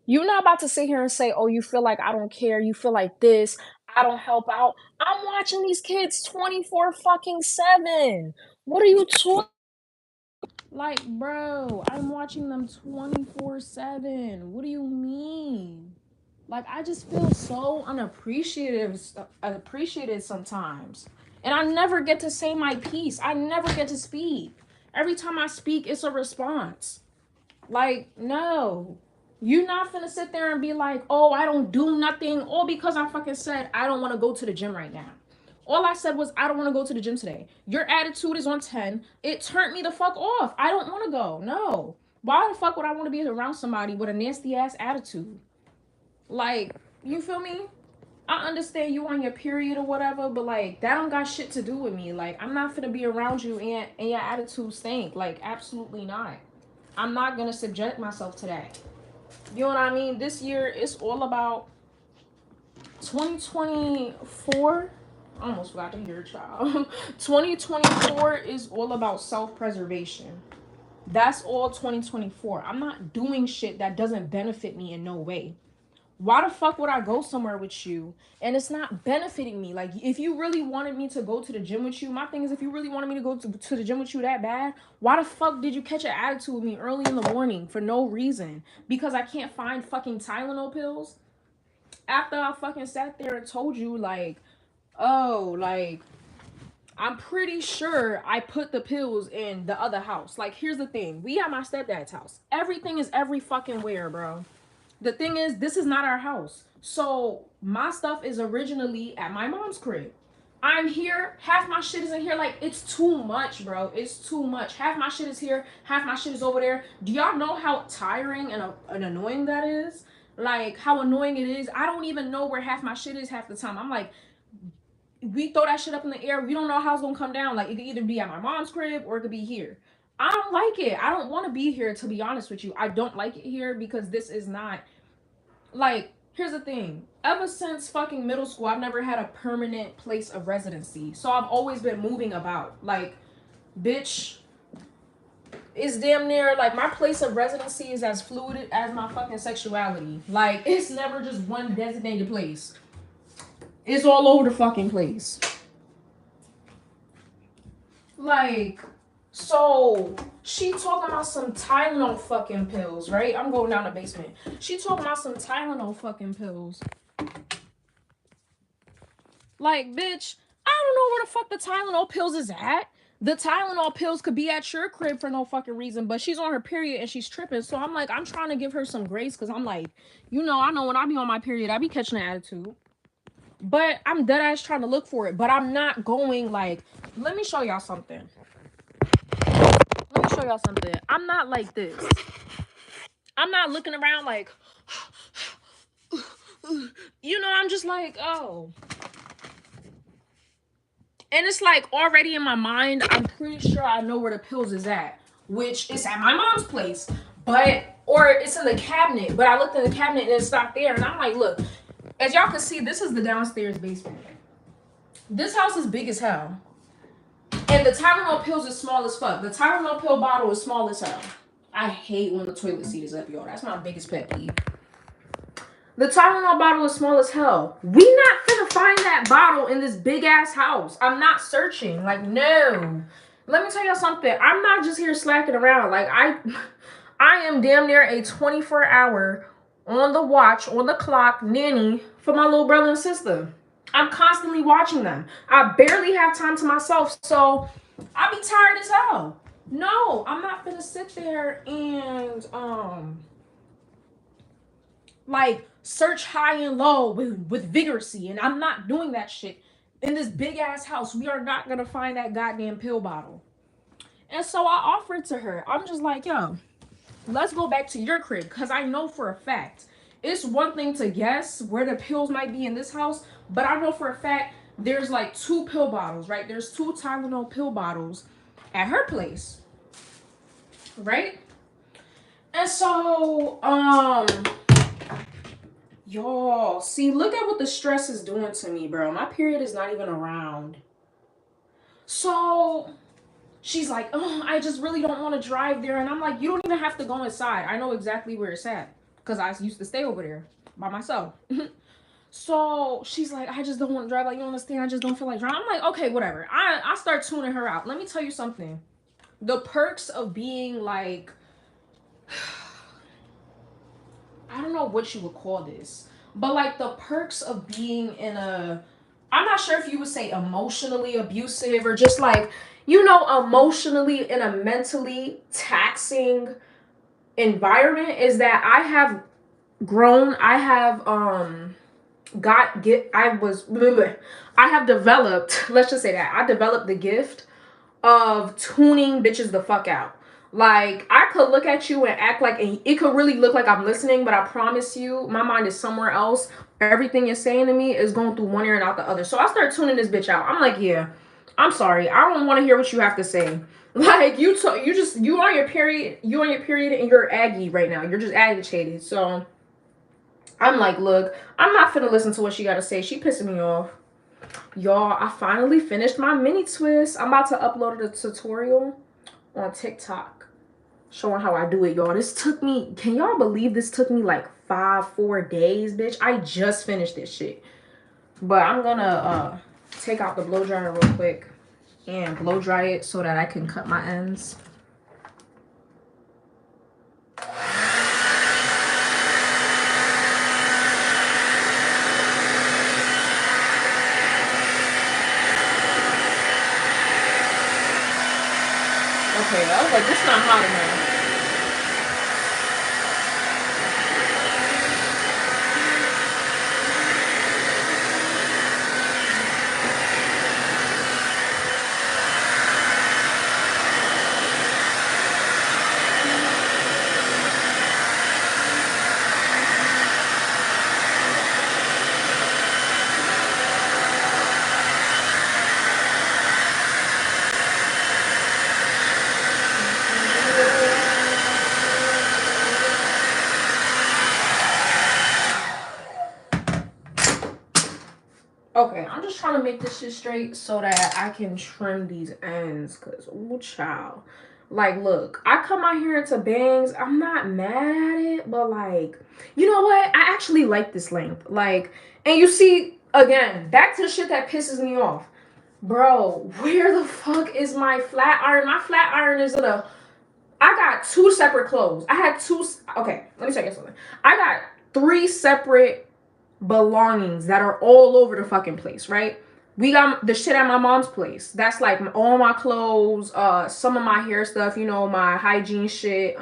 You're not about to sit here and say, "Oh, you feel like I don't care. You feel like this. I don't help out." I'm watching these kids 24 fucking 7. What are you talking? Like, bro, I'm watching them 24/7. What do you mean? Like, I just feel so appreciated sometimes. And I never get to say my piece. I never get to speak. Every time I speak, it's a response. Like, no. You're not finna sit there and be like, oh, I don't do nothing, all because I fucking said I don't want to go to the gym right now. All I said was I don't want to go to the gym today. Your attitude is on 10. It turned me the fuck off. I don't want to go. No. Why the fuck would I want to be around somebody with a nasty ass attitude? Like, you feel me? I understand you on your period or whatever, but like that don't got shit to do with me. Like, I'm not finna be around you and your attitude stink. Like, absolutely not. I'm not gonna subject myself to that. You know what I mean? This year it's all about 2024. I almost forgot to hear, child. 2024 is all about self-preservation. That's all 2024. I'm not doing shit that doesn't benefit me in no way. Why the fuck would I go somewhere with you and it's not benefiting me? Like, if you really wanted me to go to the gym with you, my thing is, if you really wanted me to go to the gym with you that bad, why the fuck did you catch an attitude with me early in the morning for no reason? Because I can't find fucking Tylenol pills? After I fucking sat there and told you, like, oh, like, I'm pretty sure I put the pills in the other house. Like, here's the thing. We at my stepdad's house. Everything is every fucking where, bro. The thing is, this is not our house. So my stuff is originally at my mom's crib. I'm here, half my shit is in here. Like, it's too much, bro. It's too much. Half my shit is here, half my shit is over there. Do y'all know how tiring and annoying that is? Like, how annoying it is. I don't even know where half my shit is half the time. I'm like, we throw that shit up in the air. We don't know how it's gonna come down. Like, it could either be at my mom's crib or it could be here. I don't like it. I don't want to be here, to be honest with you. I don't like it here because this is not, like, here's the thing. Ever since fucking middle school, I've never had a permanent place of residency. So I've always been moving about. Like, bitch, it's damn near like my place of residency is as fluid as my fucking sexuality. Like, it's never just one designated place. It's all over the fucking place. Like, so she talking about some Tylenol fucking pills, right? I'm going down the basement. She talking about some Tylenol fucking pills. Like, bitch, I don't know where the fuck the Tylenol pills is at. The Tylenol pills could be at your crib for no fucking reason, but she's on her period and she's tripping. So I'm like, I'm trying to give her some grace because I'm like, I know when I be on my period, I be catching an attitude. But I'm dead ass trying to look for it. But I'm not going like, let me show y'all something. Let me show y'all something. I'm not like this. I'm not looking around like, I'm just like, oh. And it's like already in my mind, I'm pretty sure I know where the pills is at, which is at my mom's place. Or it's in the cabinet, but I looked in the cabinet and it's not there. And I'm like, look, as y'all can see, this is the downstairs basement. This house is big as hell. And the Tylenol pills is small as fuck. The Tylenol pill bottle is small as hell. I hate when the toilet seat is up, y'all. That's my biggest pet peeve. The Tylenol bottle is small as hell. We not gonna find that bottle in this big ass house. I'm not searching. Like, no. Let me tell y'all something. I'm not just here slacking around. Like, I am damn near a 24-hour on the watch, on the clock nanny for my little brother and sister. I'm constantly watching them. I barely have time to myself, so I be tired as hell. No, I'm not gonna sit there and like search high and low with vigorously, and I'm not doing that shit in this big ass house. We are not gonna find that goddamn pill bottle. And so I offered to her. I'm just like, yo, let's go back to your crib because I know for a fact it's one thing to guess where the pills might be in this house, but I know for a fact there's like two pill bottles, right? There's two Tylenol pill bottles at her place, right? And so y'all, see, look at what the stress is doing to me, bro. My period is not even around. So she's like, oh, I just really don't want to drive there. And I'm like, you don't even have to go inside. I know exactly where it's at. because I used to stay over there by myself. So she's like, I just don't want to drive. Like, you don't understand. I just don't feel like driving. I'm like, okay, whatever. I start tuning her out. Let me tell you something. The perks of being like, I don't know what you would call this, but like the perks of being in a, I'm not sure if you would say emotionally abusive or just like, you know, emotionally in a mentally taxing environment is that I have grown. I have I have developed, let's just say that I developed the gift of tuning bitches the fuck out. Like, I could look at you and act like, and it could really look like I'm listening, but I promise you, my mind is somewhere else. Everything you're saying to me is going through one ear and out the other. So I start tuning this bitch out. I'm like, yeah, I'm sorry. I don't want to hear what you have to say. Like, you on your period, and you're aggy right now. You're just agitated. So I'm like, look, I'm not finna listen to what she got to say. She pissing me off. Y'all, I finally finished my mini twist. I'm about to upload the tutorial on TikTok showing how I do it, y'all. This took me, can y'all believe this took me like 4 days, bitch? I just finished this shit. But I'm gonna take out the blow dryer real quick and blow dry it so that I can cut my ends. Okay, I was like, this not hot enough. Okay, I'm just trying to make this shit straight so that I can trim these ends. Cause, ooh, child. Like, look, I come out here into bangs. I'm not mad at it, but like, you know what? I actually like this length. Like, and you see, again, back to the shit that pisses me off. Bro, where the fuck is my flat iron? My flat iron is in a, I got 2 separate clothes. I had 2, okay, let me tell you something. I got 3 separate belongings that are all over the fucking place, right? We got the shit at my mom's place. That's like all my clothes, some of my hair stuff, you know, my hygiene shit,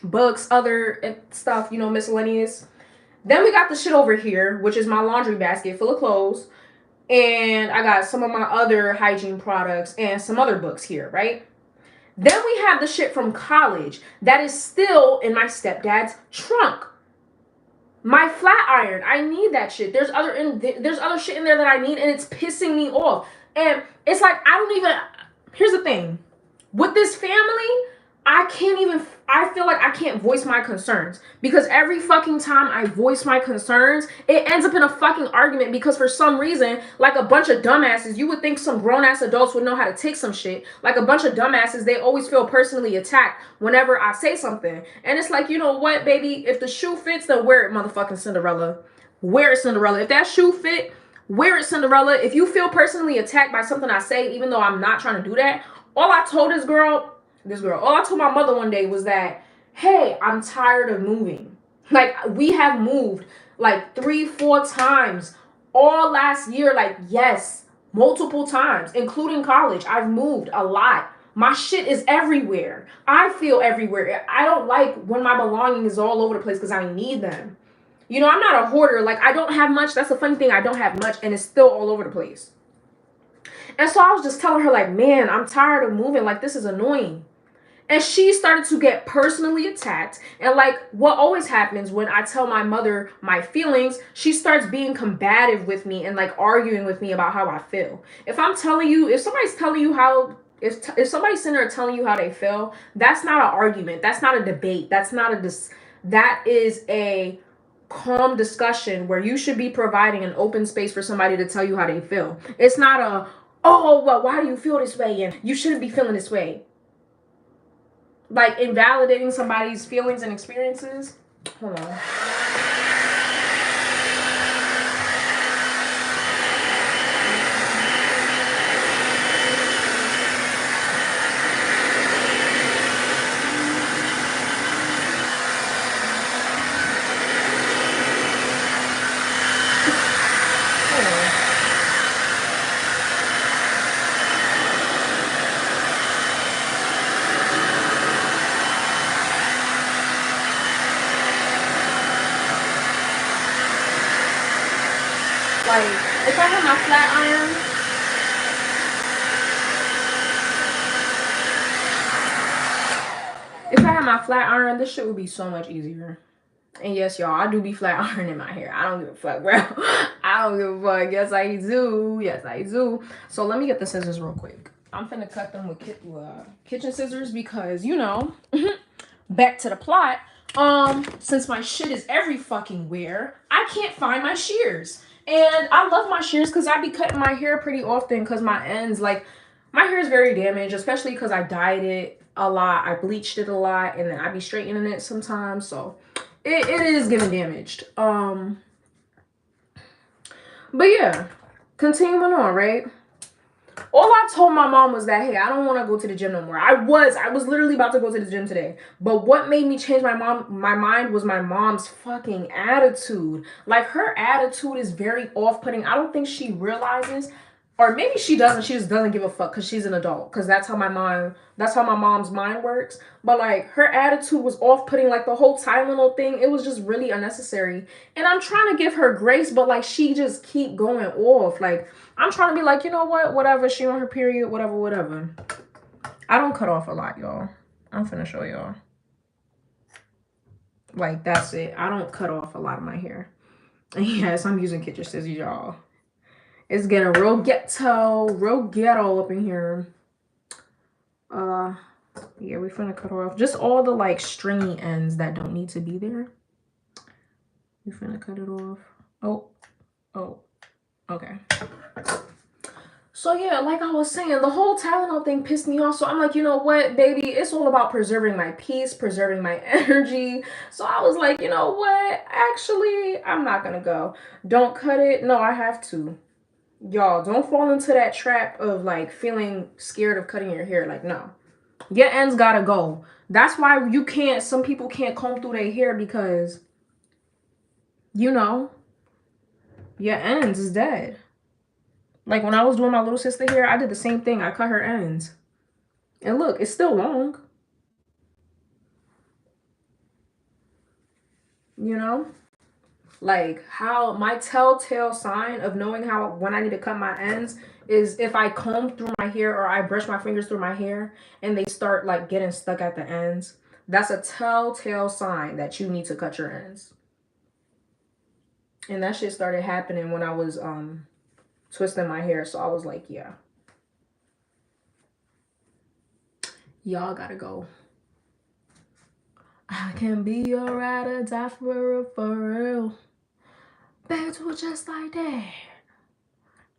books, other stuff, you know, miscellaneous. Then we got the shit over here, which is my laundry basket full of clothes. And I got some of my other hygiene products and some other books here, right? Then we have the shit from college that is still in my stepdad's trunk. My flat iron, I need that shit. There's other shit in there that I need, and it's pissing me off. And it's like, I don't even, here's the thing. With this family, I feel like I can't voice my concerns. Because every fucking time I voice my concerns, it ends up in a fucking argument because for some reason, like a bunch of dumbasses, you would think some grown-ass adults would know how to take some shit. Like a bunch of dumbasses, they always feel personally attacked whenever I say something. And it's like, you know what, baby? If the shoe fits, then wear it, motherfucking Cinderella. Wear it, Cinderella. If that shoe fit, wear it, Cinderella. If you feel personally attacked by something I say, even though I'm not trying to do that, all I told all I told my mother one day was that, hey, I'm tired of moving. Like, we have moved like 3-4 times all last year. Like, yes, multiple times, including college. I've moved a lot. My shit is everywhere. I feel everywhere. I don't like when my belongings is all over the place because I need them. You know, I'm not a hoarder. Like, I don't have much. That's the funny thing. I don't have much, and it's still all over the place. And so I was just telling her, like, man, I'm tired of moving. Like, this is annoying. And she started to get personally attacked. And like what always happens when I tell my mother my feelings, she starts being combative with me and like arguing with me about how I feel. If somebody's telling you how, if somebody's sitting there telling you how they feel, that's not an argument. That's not a debate. That is a calm discussion where you should be providing an open space for somebody to tell you how they feel. It's not a, oh, well, why do you feel this way? And you shouldn't be feeling this way. Like invalidating somebody's feelings and experiences Hold on. Like, if I had my flat iron, this shit would be so much easier. And yes, y'all, I do be flat ironing my hair. I don't give a fuck, bro. I don't give a fuck. Yes, I do. Yes, I do. So let me get the scissors real quick. I'm finna cut them with kitchen scissors because, you know, back to the plot. Since my shit is every fucking where, I can't find my shears. And I love my shears because I be cutting my hair pretty often because my ends, like, my hair is very damaged, especially because I dyed it a lot. I bleached it a lot, and then I be straightening it sometimes. So it is getting damaged. But yeah, continuing on, right? All I told my mom was that, hey, I don't want to go to the gym no more. I was literally about to go to the gym today. But what made me change my mind was my mom's fucking attitude. Like, her attitude is very off-putting. I don't think she realizes, or maybe she doesn't. She just doesn't give a fuck because she's an adult. Because that's how my mom's mind works. But like, her attitude was off-putting. Like, the whole Tylenol thing, it was just really unnecessary. And I'm trying to give her grace, but like, she just keep going off. Like, I'm trying to be like, you know what? Whatever. She on her period. Whatever. I don't cut off a lot, y'all. I'm finna show y'all. Like, that's it. I don't cut off a lot of my hair. And yes, I'm using kitchen scissors, y'all. It's getting real ghetto up in here. Yeah, we finna cut off just all the like stringy ends that don't need to be there. We finna cut it off. Oh, okay. So yeah, like I was saying, the whole Tylenol thing pissed me off. So I'm like, you know what, baby? It's all about preserving my peace, preserving my energy. So I was like, you know what? Actually, I'm not gonna go. Don't cut it. No, I have to. Y'all, don't fall into that trap of like feeling scared of cutting your hair. Like, no. Your ends gotta go. That's why some people can't comb through their hair because, you know, your ends is dead. Like, when I was doing my little sister hair, I did the same thing. I cut her ends. And look, it's still long. You know? Like, how my telltale sign of knowing when I need to cut my ends is if I comb through my hair or I brush my fingers through my hair and they start, like, getting stuck at the ends. That's a telltale sign that you need to cut your ends. And that shit started happening when I was, twisting my hair. So I was like, yeah. Y'all gotta go. I can be a ride or die for real. Back to it just like that.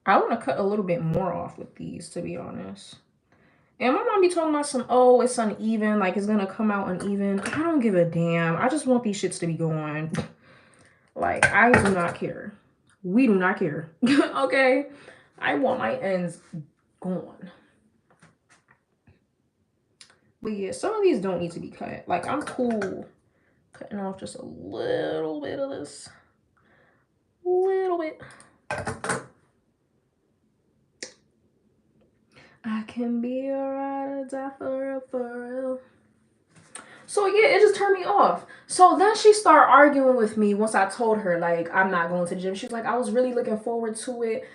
I want to cut a little bit more off with these, to be honest. And my mom be talking about oh, it's uneven, like it's gonna come out uneven. I don't give a damn. I just want these shits to be going. Like, I do not care. We do not care. Okay? I want my ends gone. But yeah, some of these don't need to be cut. Like, I'm cool cutting off just a little bit of this. Little bit. I can be a ride or die for real. So yeah, it just turned me off. So then she started arguing with me once I told her, like, I'm not going to the gym. She was like, I was really looking forward to it.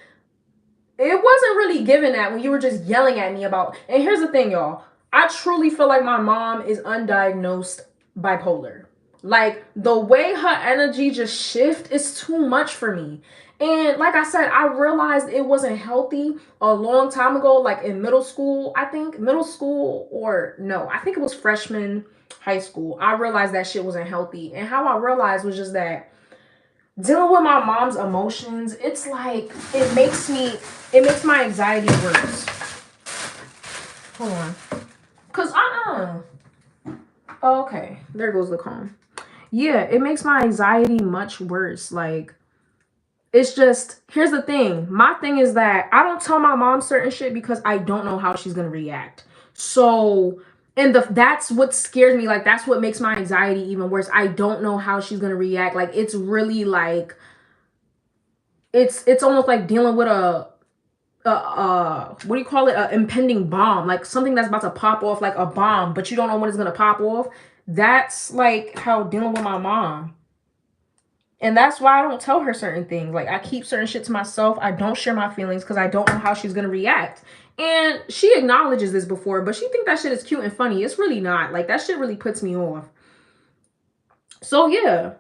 It wasn't really given that when you were just yelling at me about. And here's the thing, y'all. I truly feel like my mom is undiagnosed bipolar. Like, the way her energy just shifts is too much for me. And like I said, I realized it wasn't healthy a long time ago, like in middle school, I think. Middle school, or no, I think it was freshman high school. I realized that shit wasn't healthy. And how I realized was just that dealing with my mom's emotions, it's like, it makes my anxiety worse. Hold on. Cause, oh, okay, there goes the comb. yeah, it makes my anxiety much worse. Like, it's just, here's the thing. My thing is that I don't tell my mom certain shit because I don't know how she's gonna react. So, and that's what scares me. Like, that's what makes my anxiety even worse. I don't know how she's gonna react. Like, it's really like, it's almost like dealing with what do you call it? A impending bomb, like something that's about to pop off, like a bomb, but you don't know when it's gonna pop off. That's like how dealing with my mom. And that's why I don't tell her certain things. Like, I keep certain shit to myself. I don't share my feelings because I don't know how she's gonna react. And she acknowledges this before, but she think that shit is cute and funny. It's really not. Like, that shit really puts me off. So yeah,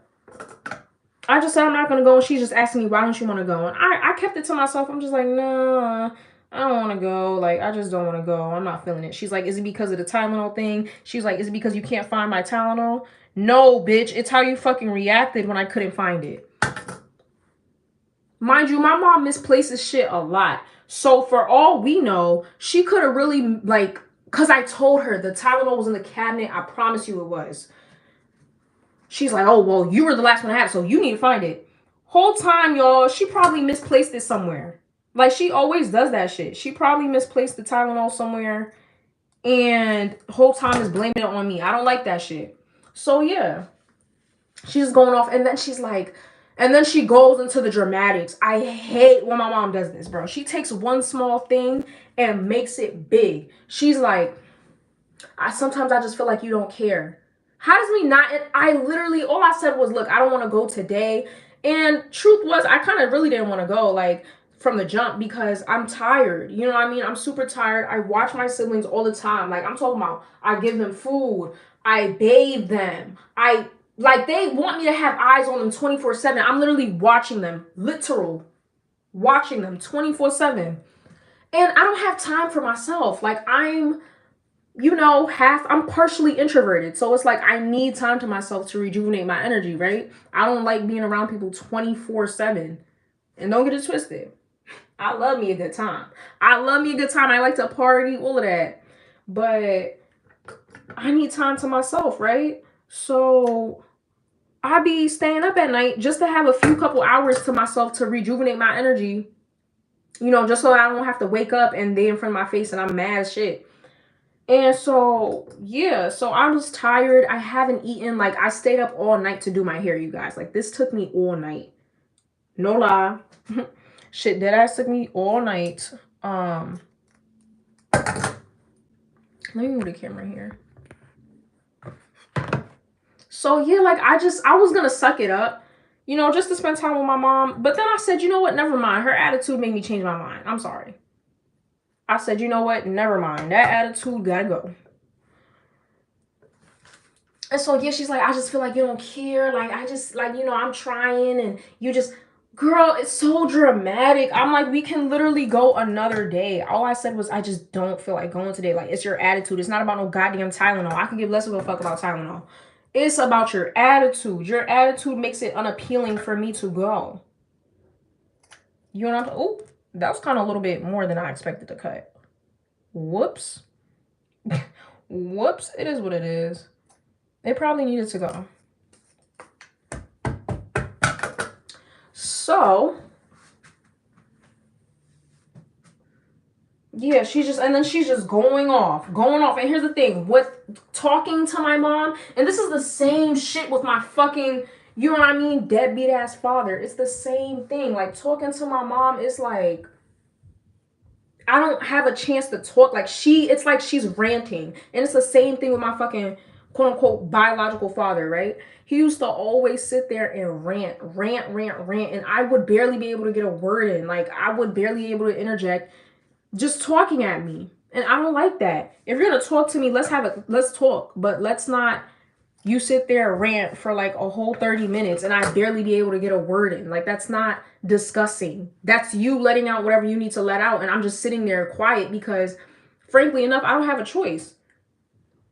I just said I'm not gonna go, and she's just asking me, why don't you want to go? And I kept it to myself. I'm just like, nah, I don't want to go. Like, I just don't want to go. I'm not feeling it. She's like, is it because of the Tylenol thing? She's like, is it because you can't find my Tylenol? No, bitch. It's how you fucking reacted when I couldn't find it. Mind you, my mom misplaces shit a lot. So for all we know, she could have really, like, because I told her the Tylenol was in the cabinet. I promise you it was. She's like, oh, well, you were the last one to have it, so you need to find it. Whole time, y'all, she probably misplaced it somewhere. Like, she always does that shit. She probably misplaced the Tylenol somewhere, and whole time is blaming it on me. I don't like that shit. So, yeah. She's going off, and then she's like, and then she goes into the dramatics. I hate when my mom does this, bro. She takes one small thing and makes it big. She's like, sometimes I just feel like you don't care. How does me not? And I literally, all I said was, look, I don't want to go today. And truth was, I kind of really didn't want to go, like, from the jump, because I'm tired. You know what I mean? I'm super tired. I watch my siblings all the time. Like, I'm talking about, I give them food. I bathe them. Like, they want me to have eyes on them 24/7. I'm literally watching them, literal, watching them 24/7. And I don't have time for myself. Like, I'm partially introverted. So it's like I need time to myself to rejuvenate my energy, right? I don't like being around people 24/7. And don't get it twisted. I love me a good time. I love me a good time. I like to party, all of that. But I need time to myself, right? So I be staying up at night just to have a few couple hours to myself to rejuvenate my energy. Just so I don't have to wake up and they in front of my face and I'm mad as shit. And so, yeah, so I was tired. I haven't eaten. Like, I stayed up all night to do my hair, you guys. Like, this took me all night. No lie. Shit, that ass took me all night. Let me move the camera here. So, yeah, like, I was gonna suck it up, just to spend time with my mom. But then I said, you know what? Never mind. Her attitude made me change my mind. I'm sorry. I said, you know what? Never mind. That attitude gotta go. And so, yeah, she's like, I just feel like you don't care. Like, I just, like, I'm trying and you just, girl, it's so dramatic. I'm like, we can literally go another day. All I said was, I just don't feel like going today. Like, it's your attitude. It's not about no goddamn Tylenol. I can give less of a fuck about Tylenol. It's about your attitude. Your attitude makes it unappealing for me to go. You know what I'm saying? Oh, that was kind of a little bit more than I expected to cut. Whoops. Whoops. It is what it is. It probably needed to go. So, yeah, she's just going off. And here's the thing, talking to my mom, and this is the same shit with my fucking, you know what I mean, deadbeat ass father. It's the same thing. Like, talking to my mom is like, I don't have a chance to talk. Like, it's like she's ranting. And it's the same thing with my fucking quote unquote biological father, right? He used to always sit there and rant. And I would barely be able to get a word in. Like, I would barely be able to interject just talking at me. And I don't like that. If you're going to talk to me, let's talk. But let's not, you sit there and rant for like a whole 30 minutes and I barely be able to get a word in. Like, that's not discussing. That's you letting out whatever you need to let out. And I'm just sitting there quiet because, frankly enough, I don't have a choice.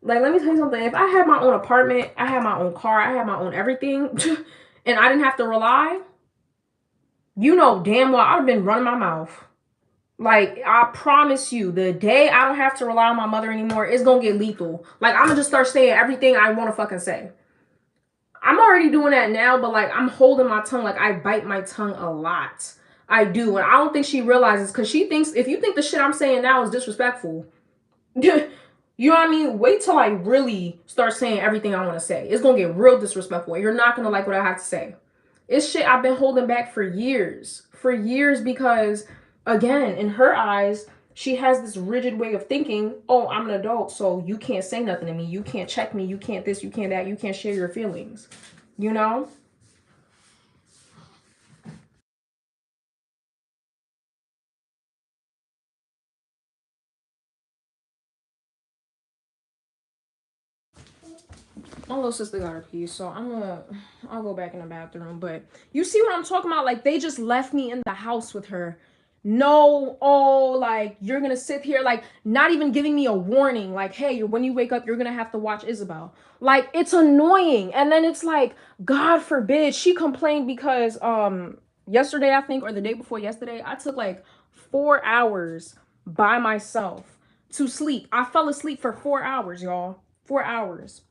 Like, let me tell you something. If I had my own apartment, I had my own car, I had my own everything, and I didn't have to rely, damn well I'd have been running my mouth. Like, I promise you, the day I don't have to rely on my mother anymore, it's gonna get lethal. Like, I'm gonna just start saying everything I want to fucking say. I'm already doing that now, but like I'm holding my tongue. Like I bite my tongue a lot. I do, and I don't think she realizes because she thinks if you think the shit I'm saying now is disrespectful, you know what I mean? Wait till I really start saying everything I want to say. It's gonna get real disrespectful, and you're not gonna like what I have to say. It's shit I've been holding back for years because, again, in her eyes, she has this rigid way of thinking. Oh, I'm an adult, so you can't say nothing to me. You can't check me. You can't this. You can't that. You can't share your feelings. You know? My little sister got her piece, so I'll go back in the bathroom. But you see what I'm talking about? Like they just left me in the house with her. No, oh, like you're gonna sit here, like not even giving me a warning, like, hey, when you wake up, you're gonna have to watch Isabel. Like it's annoying. And then it's like, God forbid, she complained because yesterday, I think, or the day before yesterday, I took like 4 hours by myself to sleep. I fell asleep for 4 hours, y'all. 4 hours.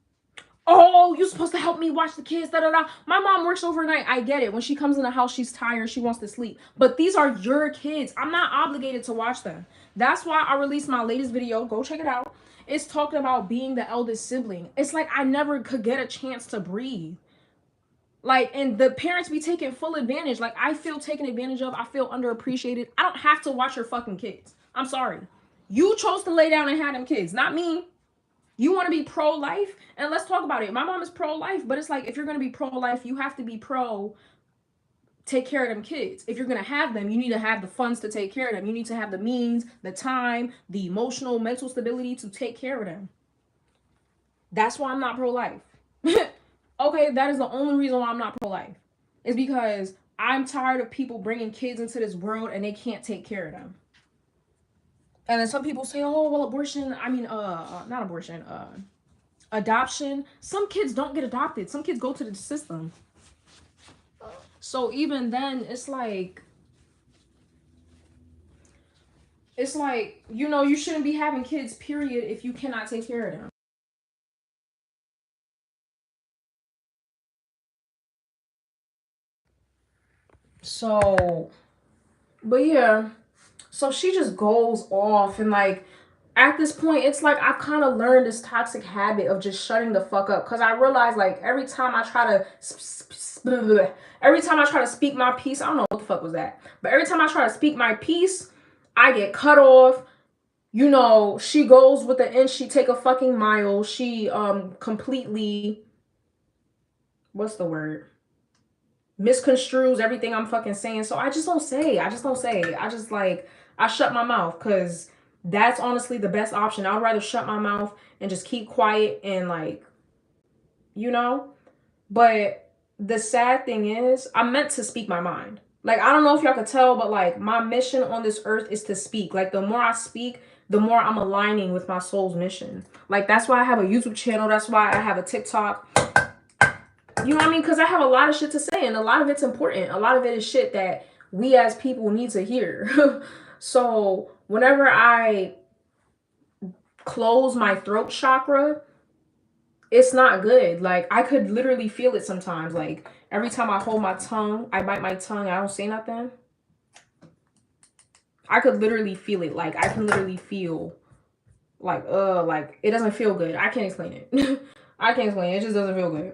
Oh, you're supposed to help me watch the kids. Da da da. My mom works overnight. I get it. When she comes in the house, she's tired. She wants to sleep. But these are your kids. I'm not obligated to watch them. That's why I released my latest video. Go check it out. It's talking about being the eldest sibling. It's like I never could get a chance to breathe. Like, and the parents be taking full advantage. Like, I feel taken advantage of. I feel underappreciated. I don't have to watch your fucking kids. I'm sorry. You chose to lay down and have them kids, not me. You want to be pro-life, and let's talk about it. My mom is pro-life, but it's like if you're going to be pro-life, you have to be pro take care of them kids. If you're going to have them, you need to have the funds to take care of them. You need to have the means, the time, the emotional, mental stability to take care of them. That's why I'm not pro-life. Okay, that is the only reason why I'm not pro-life. Is because I'm tired of people bringing kids into this world and they can't take care of them. And then some people say, "Oh, well, abortion. I mean, not abortion. Adoption. Some kids don't get adopted. Some kids go to the system. So even then, it's like you know, you shouldn't be having kids. Period. If you cannot take care of them. So, but yeah. So she just goes off and like at this point it's like I've kind of learned this toxic habit of just shutting the fuck up because I realize like every time I try to speak my piece, I don't know what the fuck was that, but every time I try to speak my piece, I get cut off. You know, she goes with the inch, she take a fucking mile. She completely, what's the word, misconstrues everything I'm fucking saying. So I just don't say. I just don't say. I just like I shut my mouth because that's honestly the best option. I would rather shut my mouth and just keep quiet and like, you know. But the sad thing is, I'm meant to speak my mind. Like I don't know if y'all could tell, but like my mission on this earth is to speak. Like the more I speak, the more I'm aligning with my soul's mission. Like that's why I have a YouTube channel. That's why I have a TikTok. You know what I mean? Because I have a lot of shit to say, and a lot of it's important. A lot of it is shit that we as people need to hear. So whenever I close my throat chakra, it's not good. Like I could literally feel it sometimes. Like every time I hold my tongue, I bite my tongue, I don't say nothing. I could literally feel it. Like I can literally feel like it doesn't feel good. I can't explain it. I can't explain it. It just doesn't feel good.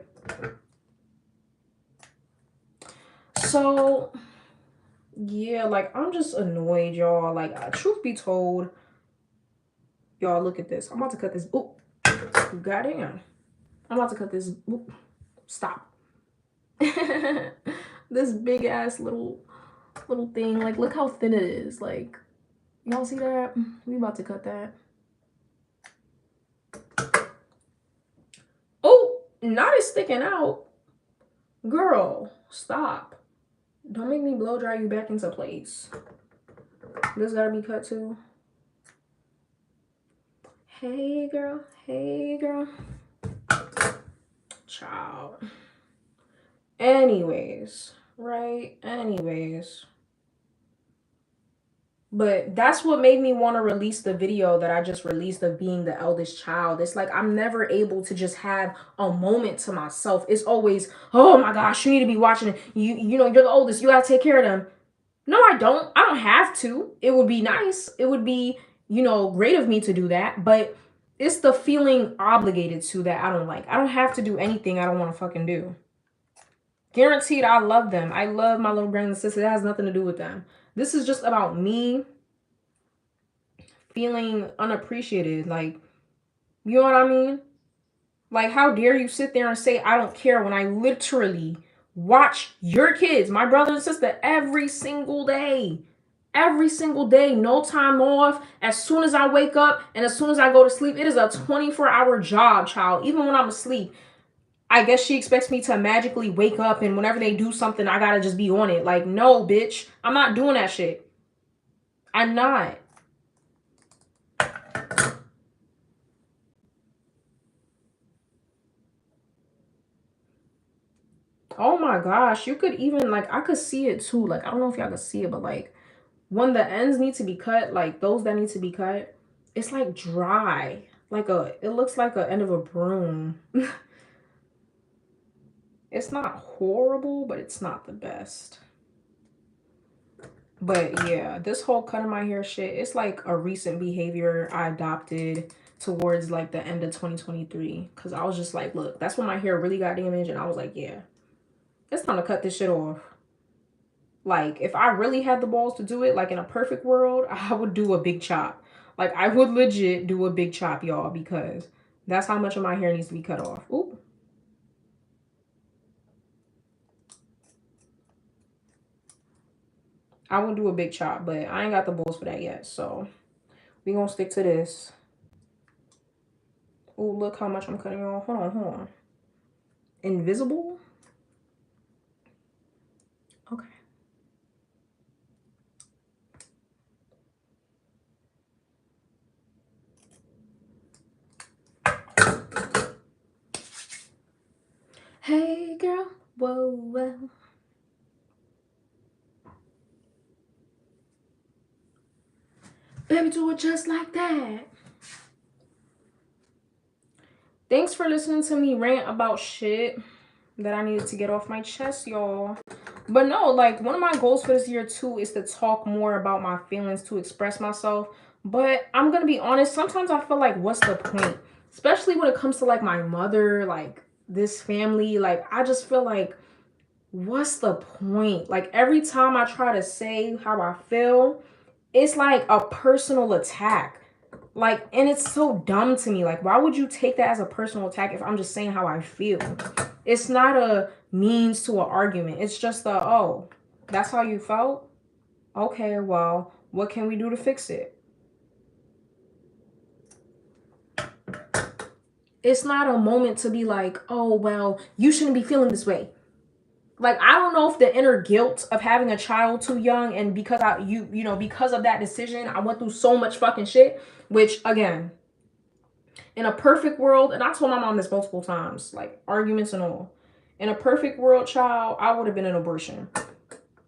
So yeah, like I'm just annoyed, y'all. Like truth be told, y'all look at this. I'm about to cut this. Oh, goddamn! I'm about to cut this. Oop, stop. This big ass little thing. Like look how thin it is. Like y'all see that? We about to cut that. Oh, not it sticking out. Girl, stop. Don't make me blow dry you back into place. This gotta be cut too. Hey girl, hey girl. Child. Anyways, right? Anyways. But that's what made me want to release the video that I just released of being the eldest child. It's like I'm never able to just have a moment to myself. It's always, oh my gosh, you need to be watching it. You know, you're the oldest. You gotta take care of them. No, I don't. I don't have to. It would be nice. It would be, you know, great of me to do that. But it's the feeling obligated to that I don't like. I don't have to do anything I don't want to fucking do. Guaranteed, I love them. I love my little brothers and sisters. It has nothing to do with them. This is just about me feeling unappreciated. Like, you know what I mean? Like, how dare you sit there and say I don't care when I literally watch your kids, my brother and sister, every single day. Every single day, no time off. As soon as I wake up and as soon as I go to sleep, it is a 24-hour job, child. Even when I'm asleep, I guess she expects me to magically wake up and whenever they do something, I gotta just be on it. Like, no, bitch, I'm not doing that shit. I'm not. Oh my gosh, you could even like I could see it too. Like I don't know if y'all could see it, but like when the ends need to be cut, like those that need to be cut, it's like dry. Like it looks like a end of a broom. It's not horrible, but it's not the best. But yeah, this whole cutting my hair shit, it's like a recent behavior I adopted towards like the end of 2023. Cause I was just like, look, that's when my hair really got damaged, and I was like, yeah, it's time to cut this shit off. Like, if I really had the balls to do it, like in a perfect world, I would do a big chop. Like, I would legit do a big chop, y'all, because that's how much of my hair needs to be cut off. Ooh. I would do a big chop, but I ain't got the balls for that yet. So, we gonna stick to this. Ooh, look how much I'm cutting off. Hold on, hold on. Invisible? Okay. Hey, girl. Whoa, whoa. Baby, do it just like that. Thanks for listening to me rant about shit that I needed to get off my chest, y'all. But no, like one of my goals for this year too is to talk more about my feelings, to express myself. But I'm gonna be honest, sometimes I feel like what's the point? Especially when it comes to like my mother, like this family, like I just feel like what's the point? Like every time I try to say how I feel, it's like a personal attack. Like, and it's so dumb to me. Like, why would you take that as a personal attack if I'm just saying how I feel? It's not a means to an argument. It's just a, oh, that's how you felt? Okay, well, what can we do to fix it? It's not a moment to be like, oh, well, you shouldn't be feeling this way. Like, I don't know if the inner guilt of having a child too young and because because of that decision, I went through so much fucking shit, which again, in a perfect world, and I told my mom this multiple times, like arguments and all. In a perfect world, child, I would have been an abortion.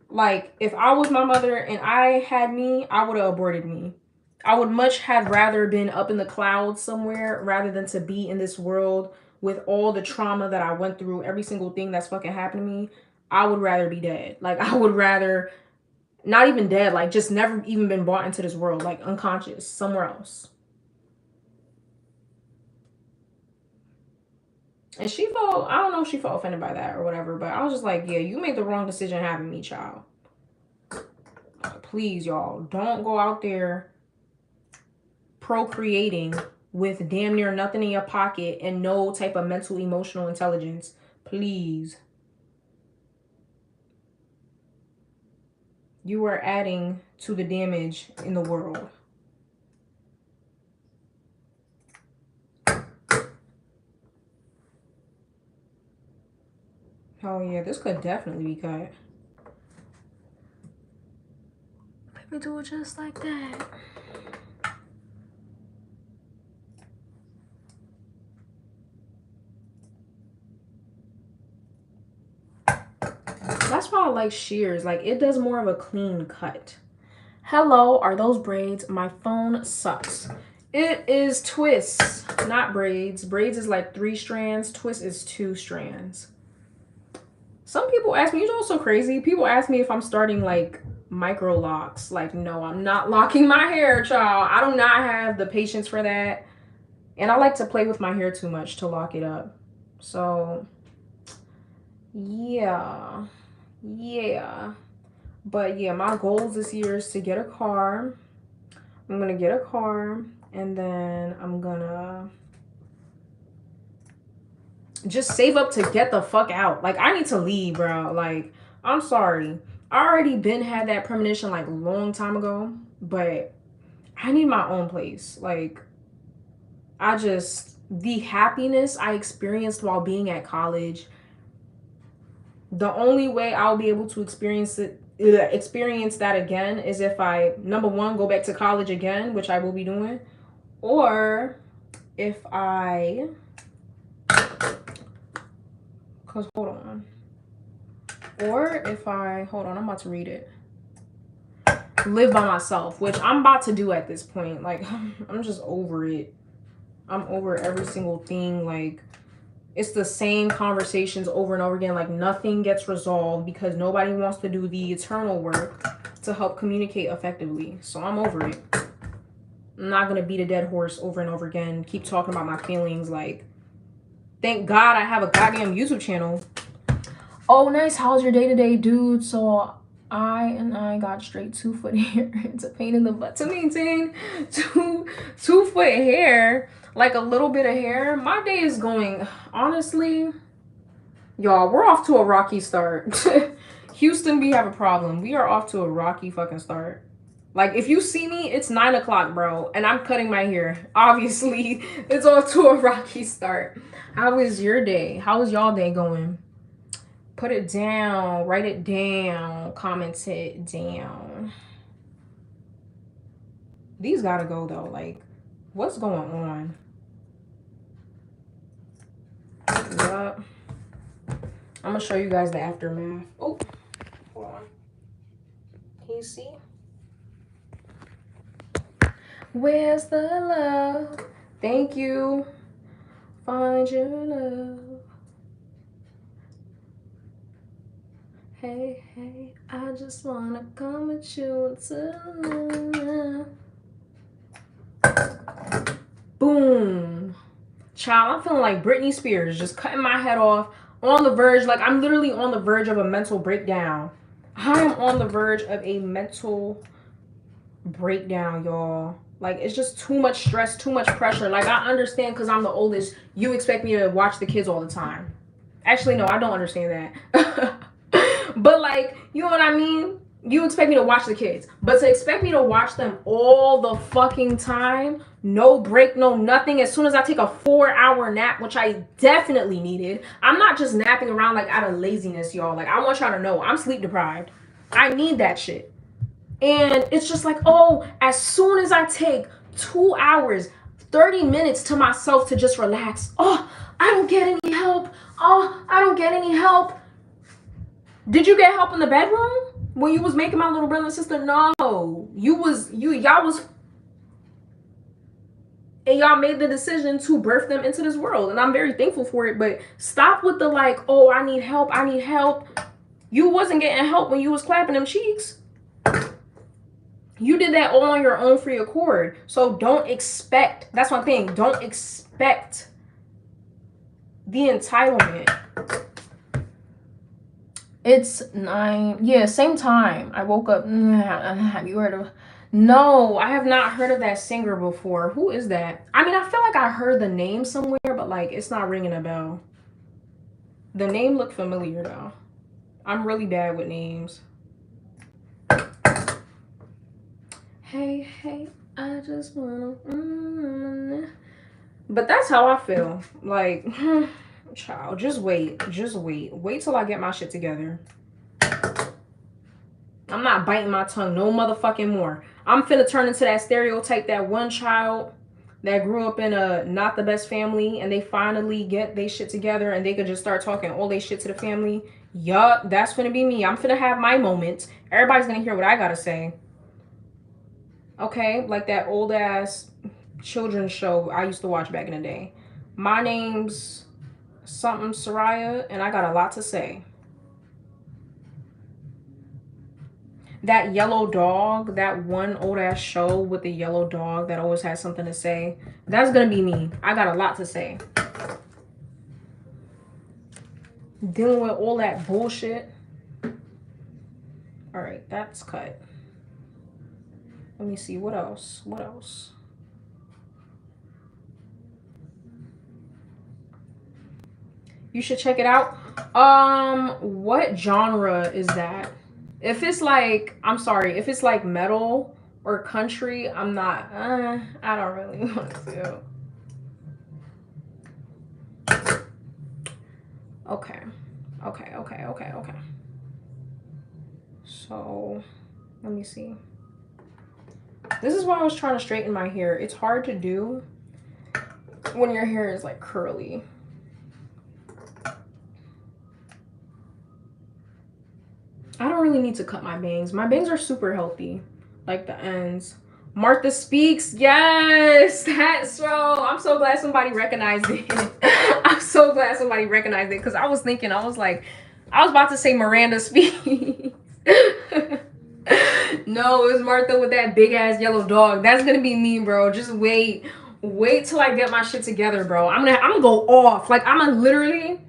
Like, if I was my mother and I had me, I would have aborted me. I would much have rather been up in the clouds somewhere rather than to be in this world with all the trauma that I went through, every single thing that's fucking happened to me. I would rather be dead. Like, I would rather not even dead, like, just never even been brought into this world, like, unconscious, somewhere else. And she felt, I don't know if she felt offended by that or whatever, but I was just like, yeah, you made the wrong decision having me, child. Please, y'all, don't go out there procreating with damn near nothing in your pocket and no type of mental, emotional intelligence. Please. You are adding to the damage in the world. Oh, yeah, this could definitely be cut. Let me do it just like that. That's why I like shears. Like, it does more of a clean cut. Hello, are those braids? My phone sucks. It is twists, not braids. Braids is like 3 strands. Twist is 2 strands. Some people ask me, you know, so crazy. People ask me if I'm starting like micro locks. Like, no, I'm not locking my hair, child. I do not have the patience for that. And I like to play with my hair too much to lock it up. So, yeah. Yeah. But yeah, my goals this year is to get a car. I'm gonna get a car, and then I'm gonna just save up to get the fuck out. Like, I need to leave, bro. Like, I'm sorry. I already been had that premonition like a long time ago, but I need my own place. Like, the happiness I experienced while being at college, the only way I'll be able to experience that again is if I, number one, go back to college again, which I will be doing, or if I, because hold on, or if I, hold on, I'm about to read it, live by myself, which I'm about to do at this point. Like, I'm just over it. I'm over every single thing. Like, it's the same conversations over and over again. Like, nothing gets resolved because nobody wants to do the eternal work to help communicate effectively. So I'm over it. I'm not gonna beat a dead horse over and over again. Keep talking about my feelings. Like, thank God I have a goddamn YouTube channel. Oh, nice. How's your day-to-day, dude? So I got straight 2 foot hair. It's a pain in the butt to maintain 2 foot hair. Like a little bit of hair. My day is going, honestly, y'all, we're off to a rocky start. Houston, we have a problem. We are off to a rocky fucking start. Like, if you see me, it's 9 o'clock, bro, and I'm cutting my hair. Obviously, it's off to a rocky start. How is your day? How is y'all day going? Put it down, write it down, comment it down. These gotta go though. Like, what's going on? Yup. I'm gonna show you guys the aftermath. Oh, hold on. Can you see? Where's the love? Thank you. Find your love. Hey, hey, I just wanna come with you tonight. Boom. Child, I'm feeling like Britney Spears, just cutting my head off, on the verge. Like, I'm literally on the verge of a mental breakdown. I am on the verge of a mental breakdown, y'all. Like, it's just too much stress, too much pressure. Like, I understand because I'm the oldest, you expect me to watch the kids all the time. Actually, no, I don't understand that. But, like, you know what I mean? You expect me to watch the kids. But to expect me to watch them all the fucking time, no break, no nothing, as soon as I take a 4-hour nap, which I definitely needed. I'm not just napping around, like, out of laziness, y'all. Like, I want y'all to know, I'm sleep deprived. I need that shit. And it's just like, oh, as soon as I take 2 hours, 30 minutes to myself to just relax, oh, I don't get any help. Oh, I don't get any help. Did you get help in the bedroom when you was making my little brother and sister? No. Y'all was, and y'all made the decision to birth them into this world. And I'm very thankful for it. But stop with the like, oh, I need help. I need help. You wasn't getting help when you was clapping them cheeks. You did that all on your own free accord. So don't expect, that's one thing, don't expect the entitlement. It's 9, yeah, same time. I woke up, have you heard of, no, I have not heard of that singer before. Who is that? I mean, I feel like I heard the name somewhere, but like, it's not ringing a bell. The name looked familiar though. I'm really bad with names. Hey, hey, I just wanna, but that's how I feel. Like, child, just wait till I get my shit together. I'm not biting my tongue no motherfucking more. I'm finna turn into that stereotype, that one child that grew up in a not the best family and they finally get they shit together and they could just start talking all they shit to the family. Yup, that's finna be me. I'm finna have my moments. Everybody's gonna hear what I gotta say. Okay, like that old ass children's show I used to watch back in the day. My name's something Soraya, and I got a lot to say. That yellow dog, that one old ass show with the yellow dog that always has something to say. That's gonna be me. I got a lot to say. Dealing with all that bullshit. All right, that's cut. Let me see, what else? What else? You should check it out. What genre is that? If it's like, I'm sorry, if it's like metal or country, I'm not, I don't really want to. Okay. Okay. So, let me see. This is why I was trying to straighten my hair. It's hard to do when your hair is like curly. I don't really need to cut my bangs. My bangs are super healthy, like the ends. Martha Speaks, yes, that's so. I'm so glad somebody recognized it. I'm so glad somebody recognized it because I was thinking, I was like, I was about to say Miranda Speaks. No, it was Martha with that big ass yellow dog. That's gonna be me, bro. Just wait till I get my shit together, bro. I'm gonna go off. Like I'm literally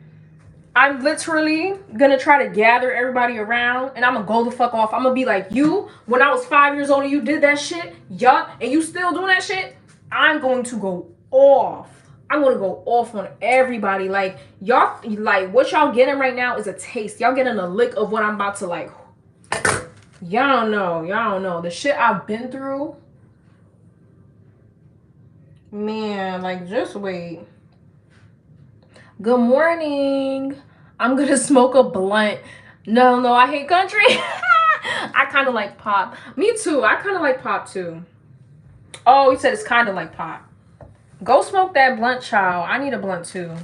gonna try to gather everybody around and I'm gonna go the fuck off. I'm gonna be like, you, when I was 5 years old and you did that shit, yup, and you still doing that shit, I'm going to go off. I'm gonna go off on everybody. Like, y'all, like, what y'all getting right now is a taste. Y'all getting a lick of what I'm about to, like, y'all don't know. The shit I've been through, man, like, just wait. Good morning. I'm gonna smoke a blunt. No, I hate country. I kind of like pop. Me too. I kind of like pop too. Oh, you said it's kind of like pop. Go smoke that blunt, child. I need a blunt too.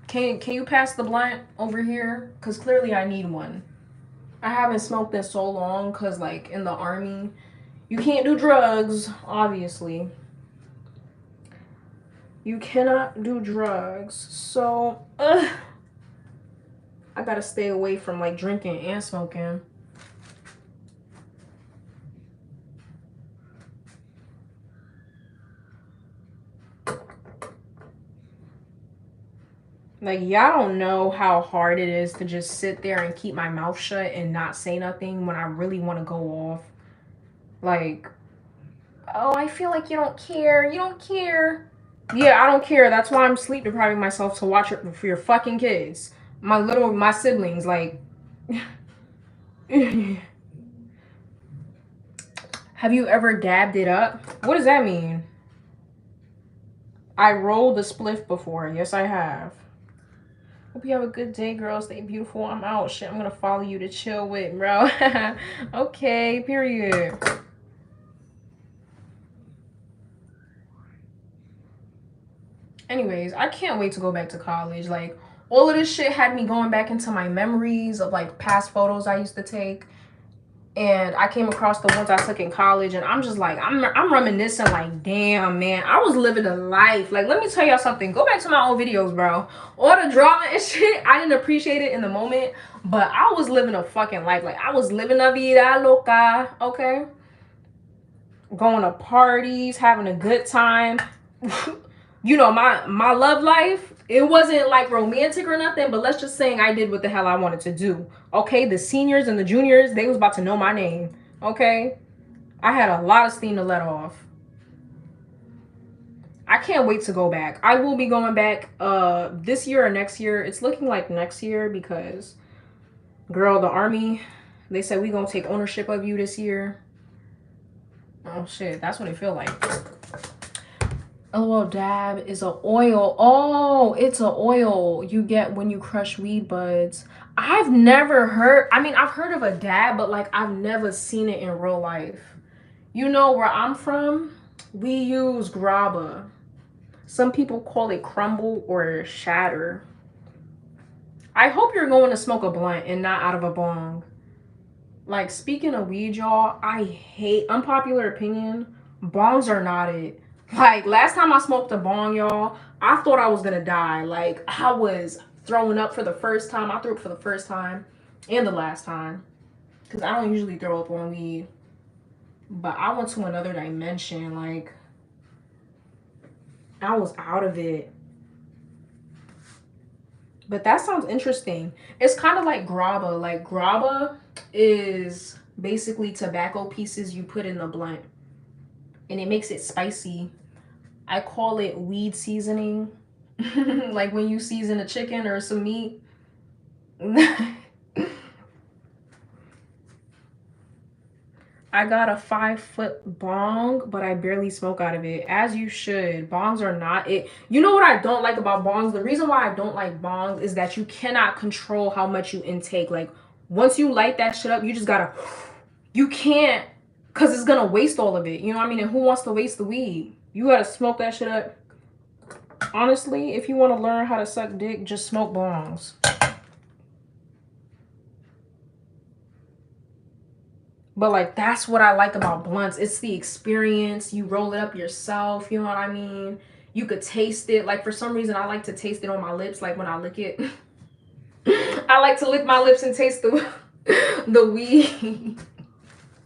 Can you pass the blunt over here? Cause clearly I need one. I haven't smoked in so long. Cause like in the army, you can't do drugs. Obviously, you cannot do drugs. So, I gotta stay away from like drinking and smoking. Like, y'all don't know how hard it is to just sit there and keep my mouth shut and not say nothing when I really want to go off. Like, oh, I feel like you don't care. You don't care. Yeah, I don't care. That's why I'm sleep depriving myself to watch it for your fucking kids. My siblings, like. Have you ever dabbed it up? What does that mean? I rolled a spliff before. Yes, I have. Hope you have a good day, girl. Stay beautiful. I'm out. Shit, I'm gonna follow you to chill with, bro. Okay, period. Anyways, I can't wait to go back to college. Like, all of this shit had me going back into my memories of like past photos I used to take. And I came across the ones I took in college, and I'm just like, I'm reminiscing, like, damn, man, I was living a life. Like, let me tell y'all something. Go back to my old videos, bro. All the drama and shit, I didn't appreciate it in the moment, but I was living a fucking life. Like, I was living a vida loca, okay? Going to parties, having a good time. You know, my love life, it wasn't like romantic or nothing, but let's just say I did what the hell I wanted to do. Okay, the seniors and the juniors, they was about to know my name. Okay, I had a lot of steam to let off. I can't wait to go back. I will be going back this year or next year. It's looking like next year because, girl, the army, they said we gonna take ownership of you this year. Oh shit, that's what it feel like. LOL, dab is a oil. Oh, it's a oil you get when you crush weed buds. I've never heard, I mean, I've heard of a dab, but like I've never seen it in real life. You know where I'm from, we use grabba. Some people call it crumble or shatter. I hope you're going to smoke a blunt and not out of a bong. Like, speaking of weed, y'all, I hate, unpopular opinion, Bongs are not it. Like, last time I smoked a bong, y'all, I thought I was gonna die. Like, I was throwing up for the first time. I threw up for the first time and the last time. Because I don't usually throw up on weed. But I went to another dimension. Like, I was out of it. But that sounds interesting. It's kind of like grabba. Like, grabba is basically tobacco pieces you put in the blunt. And it makes it spicy. I call it weed seasoning. Like when you season a chicken or some meat. I got a 5-foot bong, but I barely smoke out of it. As you should. Bongs are not it. You know what I don't like about bongs? The reason why I don't like bongs is that you cannot control how much you intake. Like, once you light that shit up, you just gotta, you can't, because it's gonna waste all of it. You know what I mean? And who wants to waste the weed? You gotta smoke that shit up. Honestly, if you want to learn how to suck dick, just smoke bongs. But like, that's what I like about blunts. It's the experience. You roll it up yourself, you know what I mean? You could taste it. Like, for some reason I like to taste it on my lips, like when I lick it. I like to lick my lips and taste the the weed.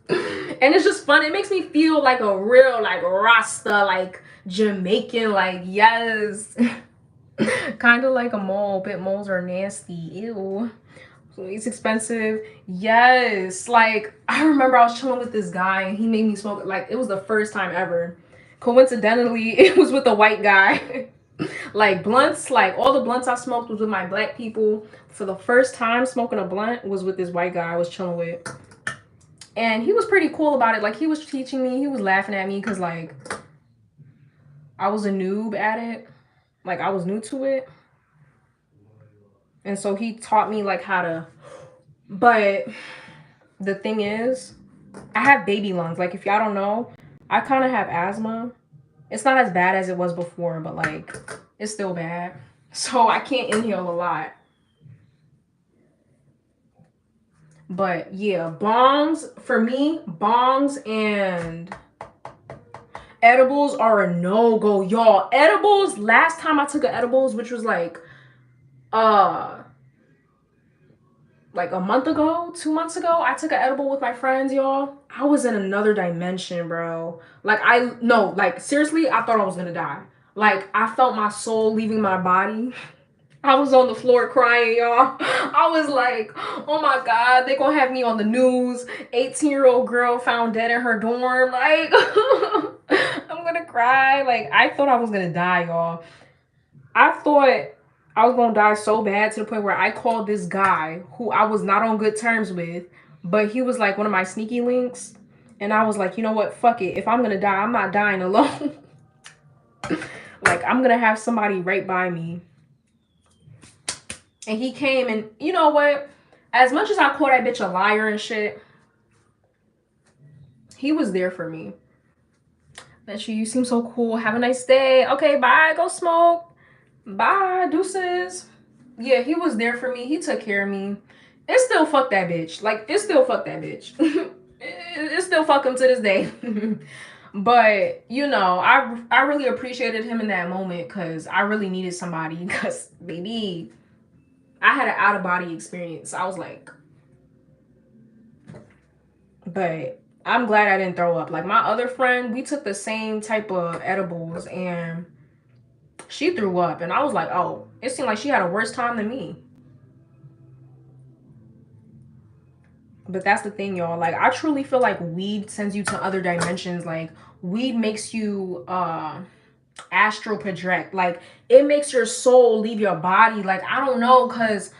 And it's just fun. It makes me feel like a real, like, Rasta, like Jamaican, like, yes. Kind of like a mole, but moles are nasty. Ew. So it's expensive. Yes. Like, I remember I was chilling with this guy and he made me smoke. Like, it was the first time ever. Coincidentally, it was with a white guy. Like, blunts, like all the blunts I smoked was with my black people. For the first time smoking a blunt was with this white guy I was chilling with. And he was pretty cool about it. Like, he was teaching me. He was laughing at me because, like, I was a noob at it. Like, I was new to it. And so he taught me, like, how to. But the thing is, I have baby lungs. Like, if y'all don't know, I kind of have asthma. It's not as bad as it was before, but, like, it's still bad. So I can't inhale a lot. But yeah, bongs, for me, bongs and edibles are a no-go, y'all. Edibles, last time I took an edibles, which was like a month ago, 2 months ago, I took an edible with my friends, y'all. I was in another dimension, bro. Like, like, seriously, I thought I was gonna die. Like, I felt my soul leaving my body. I was on the floor crying, y'all. I was like, oh my God, they gonna have me on the news. 18-year-old girl found dead in her dorm. Like, I'm gonna cry. Like, I thought I was gonna die, y'all. I thought I was gonna die so bad to the point where I called this guy who I was not on good terms with, but he was like one of my sneaky links. And I was like, you know what? Fuck it. If I'm gonna die, I'm not dying alone. Like, I'm gonna have somebody right by me. And he came, and you know what? As much as I call that bitch a liar and shit, he was there for me. That you seem so cool. Have a nice day. Okay, bye. Go smoke. Bye. Deuces. Yeah, he was there for me. He took care of me. It still fuck that bitch. Like, it still fuck that bitch. It still fuck him to this day. But, you know, I really appreciated him in that moment because I really needed somebody because, baby, I had an out-of-body experience. I was like, but I'm glad I didn't throw up. Like, my other friend, we took the same type of edibles and she threw up. And I was like, oh, it seemed like she had a worse time than me. But that's the thing, y'all. Like, I truly feel like weed sends you to other dimensions. Like, weed makes you astral project. Like, it makes your soul leave your body. Like, I don't know, because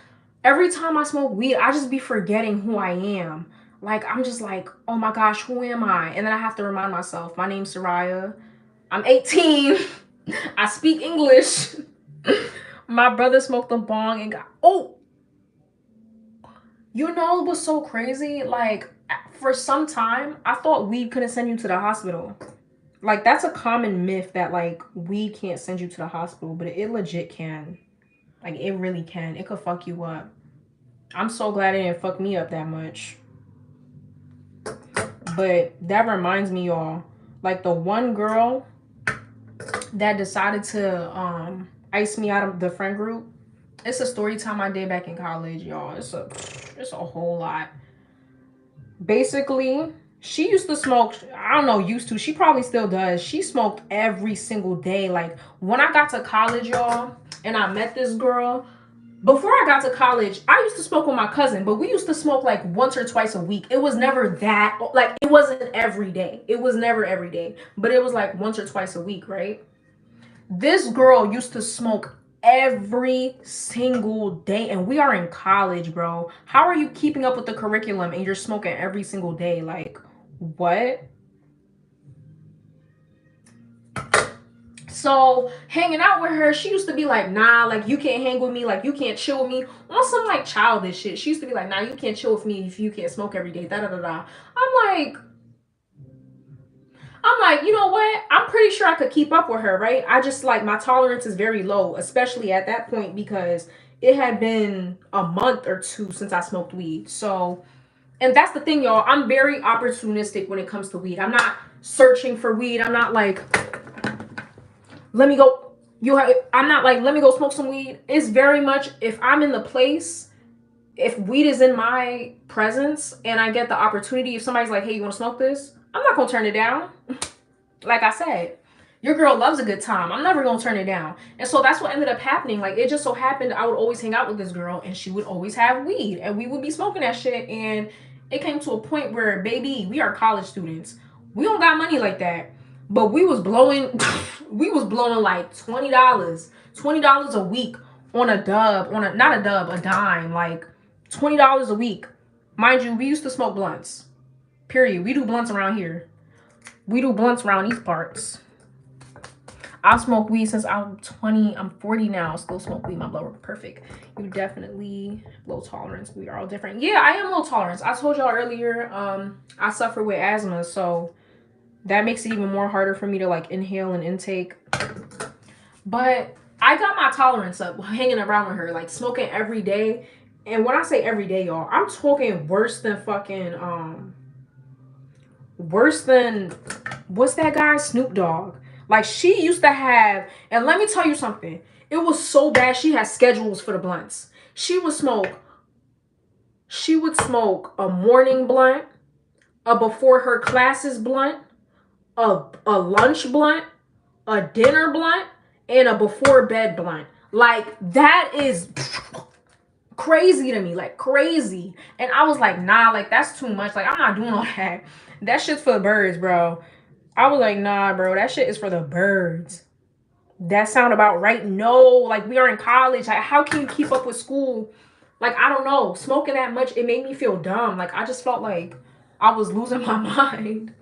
every time I smoke weed, I just be forgetting who I am. Like, I'm just like, oh my gosh, who am I? And then I have to remind myself, my name's Soraya. I'm 18. I speak English. My brother smoked a bong and got, oh, you know what's so crazy? Like, for some time, I thought weed couldn't send you to the hospital. Like, that's a common myth that, like, weed can't send you to the hospital, but it legit can. Like, it really can. It could fuck you up. I'm so glad it didn't fuck me up that much. But that reminds me, y'all, Like the one girl that decided to ice me out of the friend group. It's a story time I did back in college, y'all. It's a whole lot. Basically, she used to smoke. I don't know, used to. She probably still does. She smoked every single day. Like when I got to college, y'all, and I met this girl. Before I got to college, I used to smoke with my cousin, but we used to smoke like once or twice a week. It was never that, like, it wasn't every day. It was never every day, but it was like once or twice a week, right? This girl used to smoke every single day, and we are in college, bro. How are you keeping up with the curriculum and you're smoking every single day? Like, what? So hanging out with her, she used to be like, nah, like you can't hang with me, like you can't chill with me on some like childish shit. She used to be like, nah, you can't chill with me if you can't smoke every day. Da da da da. I'm like, you know what? I'm pretty sure I could keep up with her, right? I just like my tolerance is very low, especially at that point because it had been a month or two since I smoked weed. So, and that's the thing, y'all. I'm very opportunistic when it comes to weed. I'm not searching for weed. I'm not like, let me go. I'm not like, let me go smoke some weed. It's very much if I'm in the place, if weed is in my presence and I get the opportunity, if somebody's like, hey, you want to smoke this? I'm not going to turn it down. Like I said, your girl loves a good time. I'm never going to turn it down. And so that's what ended up happening. Like, it just so happened I would always hang out with this girl and she would always have weed and we would be smoking that shit. And it came to a point where, baby, we are college students. We don't got money like that. But we was blowing, we was blowing like $20 a week on a dub, not a dub, a dime, like $20 a week. Mind you, we used to smoke blunts. Period. We do blunts around here. We do blunts around these parts. I smoke weed since I'm 20. I'm 40 now. Still smoke weed. My blood work perfect. You definitely low tolerance. We are all different. Yeah, I am low tolerance. I told y'all earlier, I suffer with asthma, so that makes it even more harder for me to like inhale and intake. But I got my tolerance up hanging around with her, like smoking every day. And when I say every day, y'all, I'm talking worse than fucking worse than what's that guy, Snoop Dogg. Like she used to have, and let me tell you something, it was so bad she had schedules for the blunts. She would smoke a morning blunt, a before her classes blunt, a lunch blunt, a dinner blunt, and a before bed blunt. Like that is crazy to me, like crazy. And I was like, nah, like that's too much. Like I'm not doing all that. That shit's for the birds, bro. I was like, nah, bro, that shit is for the birds. That sound about right. No, like we are in college. Like, how can you keep up with school? Like, I don't know. Smoking that much, it made me feel dumb. Like, I just felt like I was losing my mind.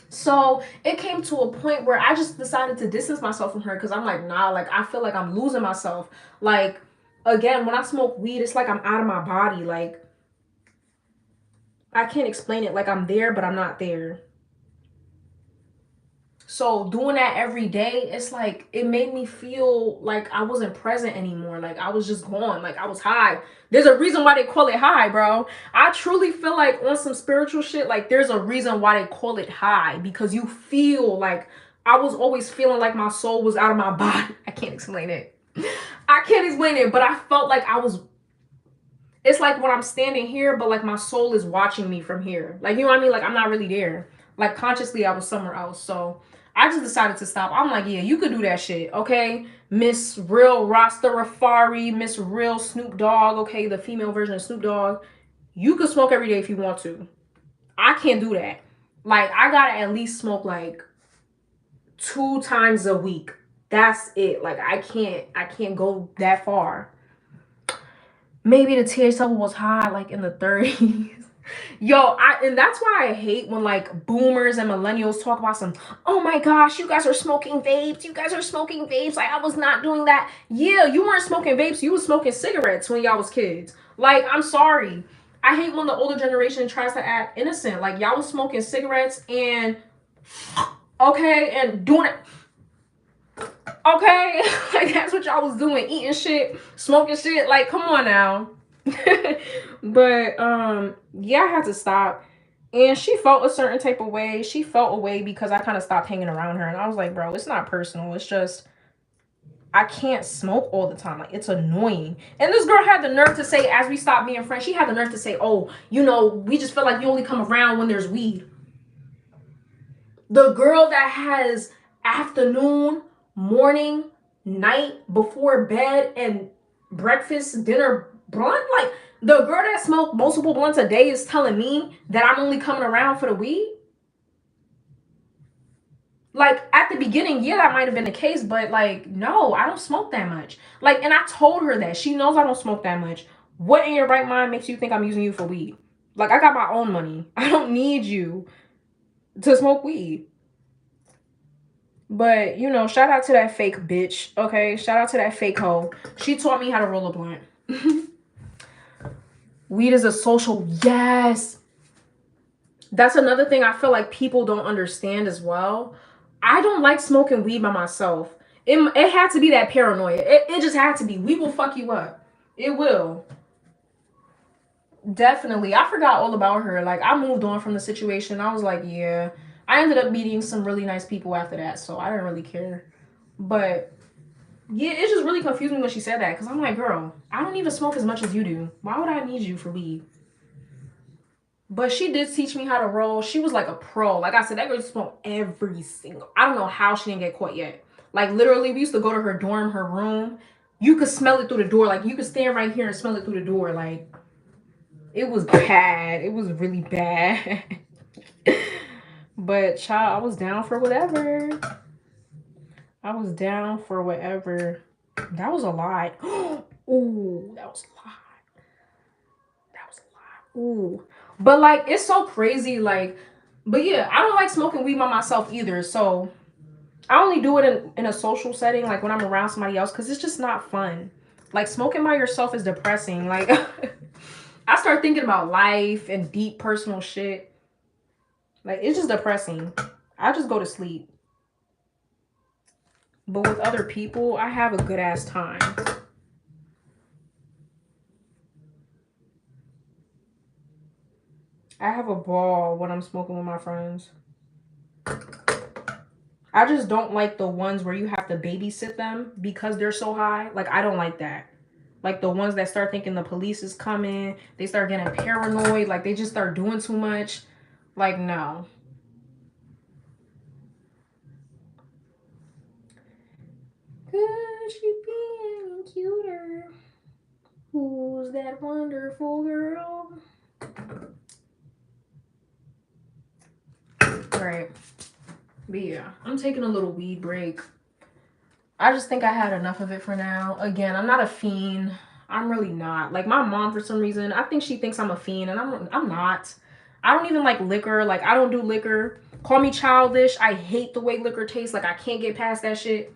So it came to a point where I just decided to distance myself from her because I'm like, nah, like I feel like I'm losing myself. Like, again, when I smoke weed, it's like I'm out of my body. Like, I can't explain it. Like, I'm there, but I'm not there. So doing that every day, it's like it made me feel like I wasn't present anymore. Like I was just gone. Like I was high. There's a reason why they call it high, bro. I truly feel like on some spiritual shit, like there's a reason why they call it high because you feel like I was always feeling like my soul was out of my body. I can't explain it. I can't explain it, but I felt like I was. It's like when I'm standing here, but like my soul is watching me from here. Like, you know what I mean? Like I'm not really there. Like consciously I was somewhere else. So I just decided to stop. I'm like, yeah, you could do that shit, okay? Miss Real Rasta Rafari, Miss Real Snoop Dogg, okay, the female version of Snoop Dogg. You could smoke every day if you want to. I can't do that. Like, I gotta at least smoke like 2 times a week. That's it. Like, I can't go that far. Maybe the THC level was high, like in the 30s. Yo, and that's why I hate when like boomers and millennials talk about some, oh my gosh, you guys are smoking vapes. You guys are smoking vapes. Like I was not doing that. Yeah, you weren't smoking vapes. You was smoking cigarettes when y'all was kids. Like, I'm sorry. I hate when the older generation tries to act innocent. Like y'all was smoking cigarettes and okay, and doing it. Okay, like that's what y'all was doing, eating shit, smoking shit. Like, come on now. But yeah, I had to stop. And she felt a certain type of way. She felt a way because I kind of stopped hanging around her. And I was like, bro, it's not personal. It's just, I can't smoke all the time. Like, it's annoying. And this girl had the nerve to say, as we stopped being friends, she had the nerve to say, oh, you know, we just feel like you only come around when there's weed. The girl that has afternoon, morning, night, before bed, and breakfast, dinner blunt, like, the girl that smoked multiple blunts a day is telling me that I'm only coming around for the weed? Like, at the beginning, yeah, that might have been the case, but like, no, I don't smoke that much. Like, and I told her that. She knows I don't smoke that much. What in your right mind makes you think I'm using you for weed? Like, I got my own money. I don't need you to smoke weed. But, you know, shout out to that fake bitch, okay? Shout out to that fake hoe. She taught me how to roll a blunt. Weed is a social, yes. That's another thing I feel like people don't understand as well. I don't like smoking weed by myself. It had to be that paranoia. It just had to be. Weed will fuck you up. It will. Definitely. I forgot all about her. Like, I moved on from the situation. I was like, yeah. I ended up meeting some really nice people after that, so I didn't really care. But yeah, it just really confused me when she said that, because I'm like, girl, I don't even smoke as much as you do. Why would I need you for weed? But she did teach me how to roll. She was like a pro. Like I said, that girl smoked every single. I don't know how she didn't get caught yet. Like, literally, we used to go to her dorm, her room. You could smell it through the door. Like, you could stand right here and smell it through the door. Like, it was bad. It was really bad. But child, I was down for whatever. I was down for whatever. That was a lot. Ooh, that was a lot. That was a lot. Ooh. But like, it's so crazy. Like, but yeah, I don't like smoking weed by myself either. So I only do it in a social setting, like when I'm around somebody else, because it's just not fun. Like, smoking by yourself is depressing. Like, I start thinking about life and deep personal shit. Like, it's just depressing. I just go to sleep. But with other people, I have a good ass time. I have a ball when I'm smoking with my friends. I just don't like the ones where you have to babysit them because they're so high. Like, I don't like that. Like, the ones that start thinking the police is coming, they start getting paranoid, like they just start doing too much. Like, no. Could she be any cuter? Who's that wonderful girl? Right. But yeah, I'm taking a little weed break. I just think I had enough of it for now. Again, I'm not a fiend. I'm really not. Like, my mom, for some reason, I think she thinks I'm a fiend, and I'm not. I don't even like liquor. Like, I don't do liquor. Call me childish. I hate the way liquor tastes. Like, I can't get past that shit.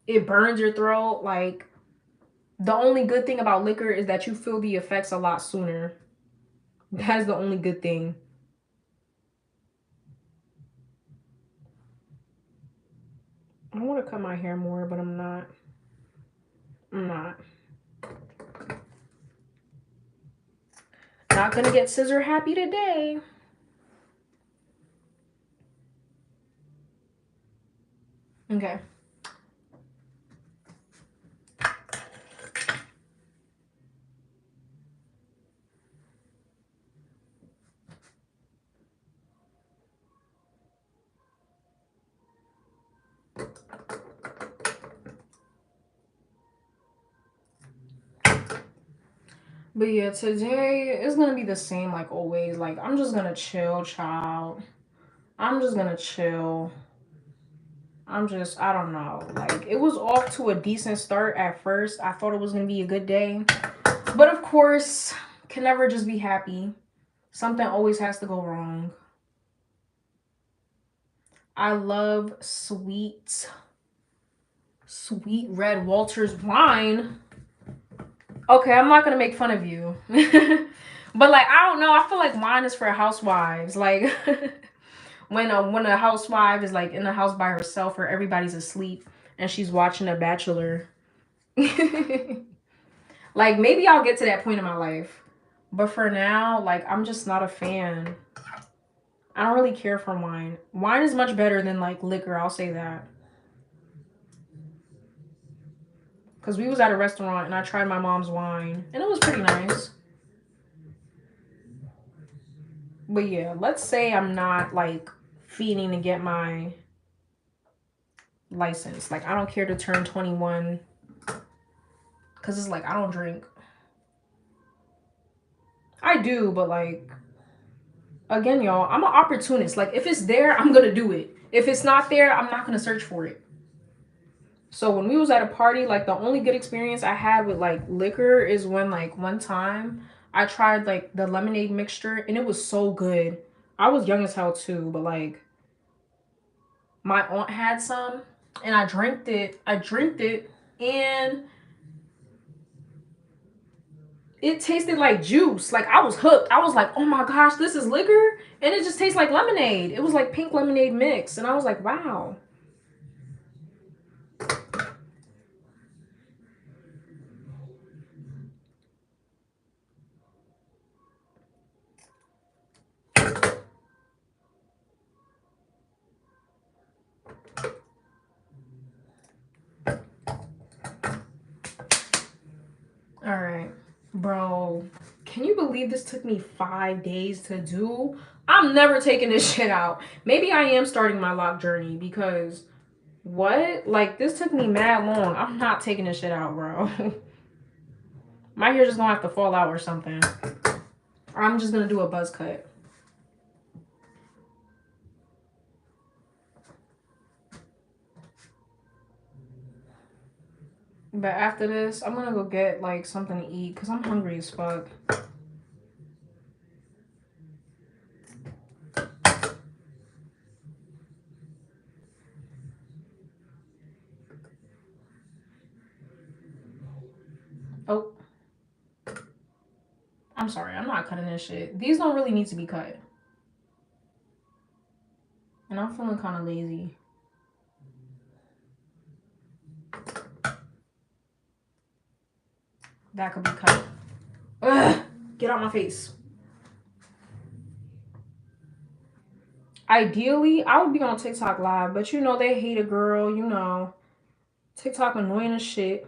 It burns your throat. Like, the only good thing about liquor is that you feel the effects a lot sooner. That's the only good thing. I want to cut my hair more, but I'm not. I'm not. Not gonna get scissor happy today. Okay. But yeah, today is gonna be the same like always. Like, I'm just gonna chill, child. I'm just gonna chill. I don't know. Like, it was off to a decent start at first. I thought it was gonna be a good day. But of course, can never just be happy. Something always has to go wrong. I love sweet red Walters wine. Okay, I'm not gonna make fun of you. But like, I don't know. I feel like wine is for housewives. Like, when a housewife is like in the house by herself or everybody's asleep and she's watching The Bachelor. Like, maybe I'll get to that point in my life. But for now, like, I'm just not a fan. I don't really care for wine. Wine is much better than like liquor, I'll say that. Because we was at a restaurant and I tried my mom's wine and it was pretty nice. But yeah, let's say I'm not like feeding to get my license. Like I don't care to turn 21 because it's like I don't drink. I do, but like again, y'all, I'm an opportunist. Like if it's there, I'm gonna do it. If it's not there, I'm not gonna search for it. So when we was at a party, like the only good experience I had with like liquor is when like one time I tried like the lemonade mixture and it was so good. I was young as hell too, but like my aunt had some and I drank it. I drank it and it tasted like juice. Like I was hooked. I was like, "Oh my gosh, this is liquor?" And it just tastes like lemonade. It was like pink lemonade mix and I was like, "Wow." All right. Bro, can you believe this took me 5 days to do? I'm never taking this shit out. Maybe I am starting my lock journey because what? Like this took me mad long. I'm not taking this shit out, bro. My hair's just gonna have to fall out or something. Or I'm just gonna do a buzz cut. But after this, I'm gonna go get like something to eat because I'm hungry as fuck. Oh, I'm sorry. I'm not cutting this shit. These don't really need to be cut. And I'm feeling kind of lazy. That could be cut. Ugh, get out my face. Ideally, I would be on TikTok live, but you know they hate a girl, you know. TikTok annoying as shit.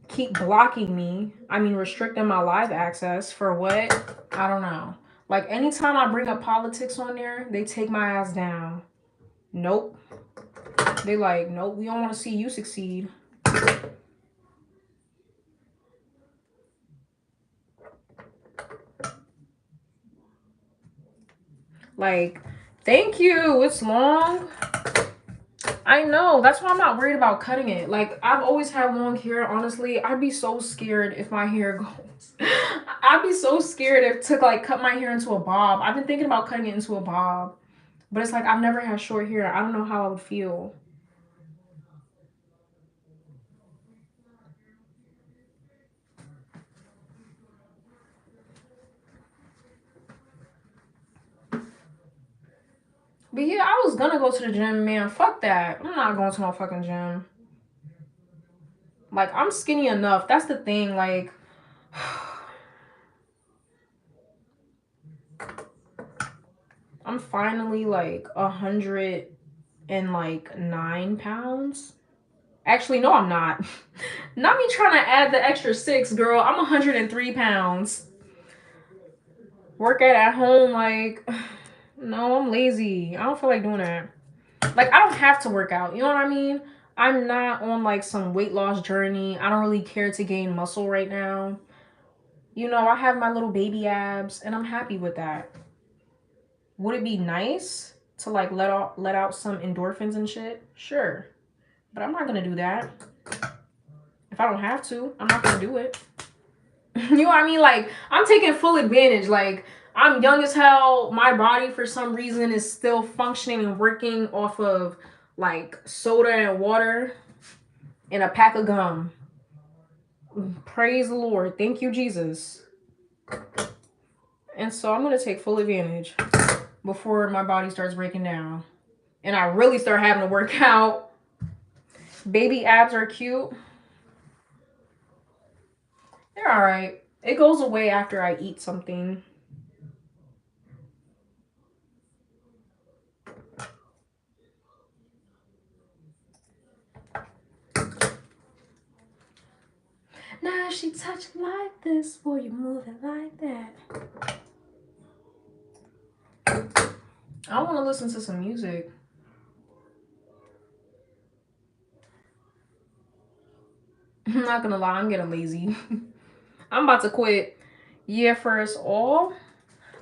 Keep blocking me. I mean restricting my live access for what? I don't know. Like anytime I bring up politics on there, they take my ass down. Nope. They like, nope, we don't want to see you succeed. Like, thank you. It's long. I know. That's why I'm not worried about cutting it. Like, I've always had long hair. Honestly, I'd be so scared if my hair goes. I'd be so scared if to like cut my hair into a bob. I've been thinking about cutting it into a bob, but it's like I've never had short hair. I don't know how I would feel. But yeah, I was gonna go to the gym, man. Fuck that. I'm not going to no fucking gym. Like, I'm skinny enough. That's the thing. Like, I'm finally like 109 pounds. Actually, no, I'm not. Not me trying to add the extra 6, girl. I'm 103 pounds. Work at home, like, no, I'm lazy. I don't feel like doing that. Like, I don't have to work out. You know what I mean? I'm not on like some weight loss journey. I don't really care to gain muscle right now. You know, I have my little baby abs and I'm happy with that. Would it be nice to like let out some endorphins and shit? Sure. But I'm not gonna do that. If I don't have to, I'm not gonna do it. You know what I mean? Like, I'm taking full advantage. Like, I'm young as hell. My body, for some reason, is still functioning and working off of like soda and water and a pack of gum. Praise the Lord. Thank you, Jesus. And so I'm going to take full advantage before my body starts breaking down and I really start having to work out. Baby abs are cute. They're all right. It goes away after I eat something. she touch it like this, boy, you move it like that. I want to listen to some music. I'm not gonna lie, I'm getting lazy. I'm about to quit. Yeah, first all,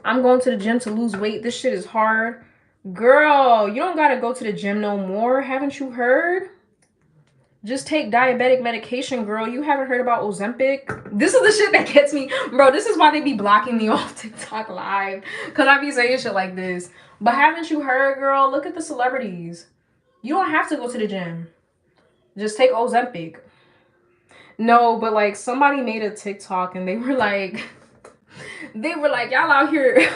I'm going to the gym to lose weight. This shit is hard. Girl, you don't gotta go to the gym no more. Haven't you heard? Just take diabetic medication, girl. You haven't heard about Ozempic? This is the shit that gets me. Bro, this is why they be blocking me off TikTok live. Because I be saying shit like this. But haven't you heard, girl? Look at the celebrities. You don't have to go to the gym. Just take Ozempic. No, but like somebody made a TikTok and they were like, y'all out here.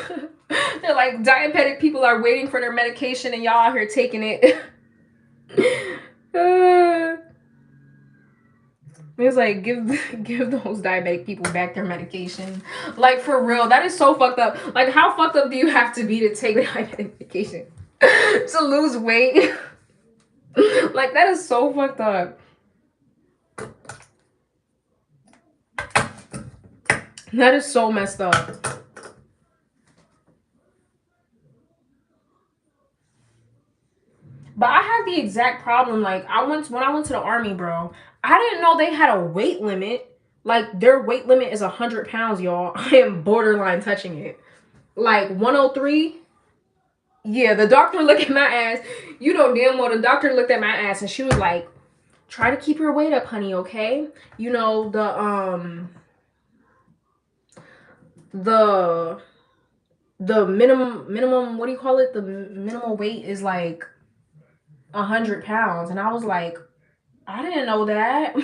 They're like, diabetic people are waiting for their medication and y'all out here taking it. It's like, give those diabetic people back their medication. Like, for real, that is so fucked up. Like, how fucked up do you have to be to take diabetic medication to lose weight? Like, that is so fucked up. That is so messed up. But I have the exact problem. Like, when I went to the army, bro, I didn't know they had a weight limit. Like, their weight limit is 100 pounds, y'all. I am borderline touching it. Like, 103. Yeah, the doctor looked at my ass. You know damn well the doctor looked at my ass and she was like, try to keep your weight up, honey, okay? You know, the minimum, what do you call it? The minimum weight is like 100 pounds. And I was like, I didn't know that.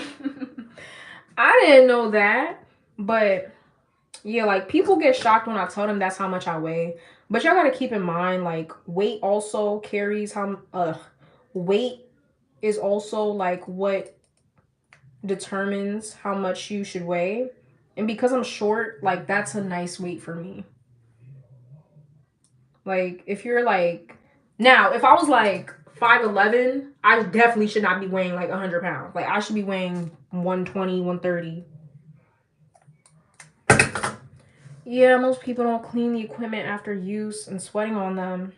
I didn't know that. But yeah, like people get shocked when I tell them that's how much I weigh. But y'all gotta keep in mind, like, weight also carries how weight is also like what determines how much you should weigh. And because I'm short, like, that's a nice weight for me. Like, if you're like, now, if I was like 5'11", I definitely should not be weighing like 100 pounds. Like, I should be weighing 120, 130. Yeah, most people don't clean the equipment after use and sweating on them.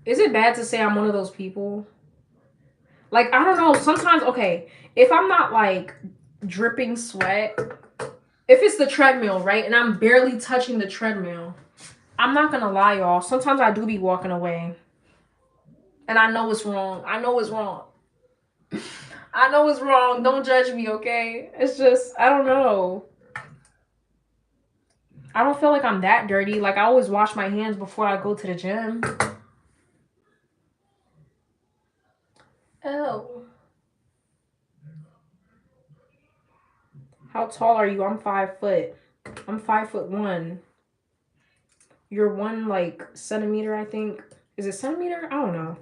Is it bad to say I'm one of those people? Like, I don't know. Sometimes, okay, if I'm not like dripping sweat, if it's the treadmill, right, and I'm barely touching the treadmill, I'm not gonna lie, y'all. Sometimes I do be walking away. And I know it's wrong. I know it's wrong. I know it's wrong. Don't judge me, okay? It's just, I don't know. I don't feel like I'm that dirty. Like, I always wash my hands before I go to the gym. Oh. How tall are you? I'm 5 foot. I'm 5'1". You're one like centimeter, I think. Is it centimeter? I don't know.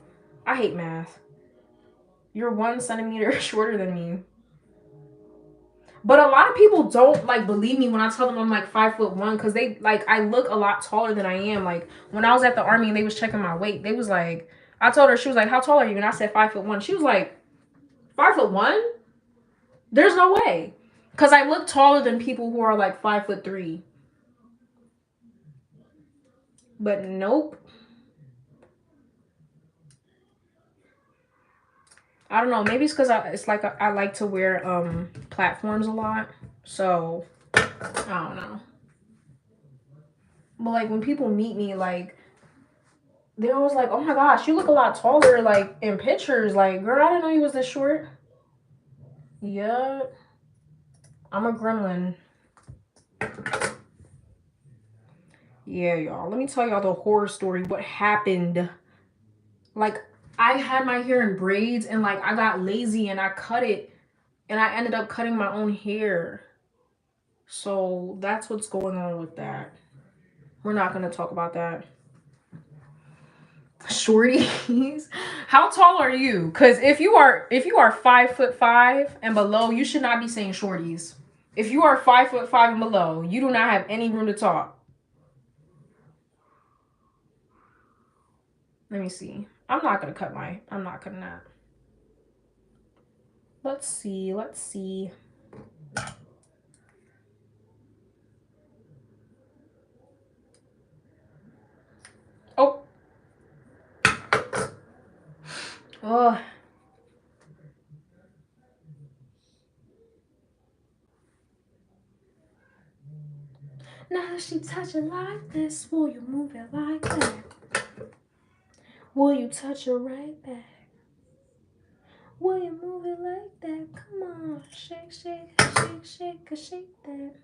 I hate math. You're 1 centimeter shorter than me. But a lot of people don't like believe me when I tell them I'm like 5'1", because they like, I look a lot taller than I am. Like, when I was at the army and they was checking my weight, they was like, I told her, she was like, how tall are you? And I said 5'1". She was like, 5'1"? There's no way. Because I look taller than people who are like 5'3". But nope. I don't know. Maybe it's because it's like I like to wear platforms a lot. So, I don't know. But like when people meet me, like, they're always like, oh my gosh, you look a lot taller, like, in pictures. Like, girl, I didn't know you was this short. Yeah. I'm a gremlin. Yeah, y'all. Let me tell y'all the horror story. What happened. Like, I had my hair in braids and like I got lazy and I cut it and I ended up cutting my own hair. So that's what's going on with that. We're not going to talk about that. Shorties. How tall are you? Because if you are 5'5" and below, you should not be saying shorties. If you are 5'5" and below, you do not have any room to talk. Let me see. I'm not cutting that. Let's see. Let's see. Oh. Oh. Now she touch it like this. Will you move it like that? Will you touch it right back? Will you move it like that? Come on. Shake, shake, shake, shake, shake that.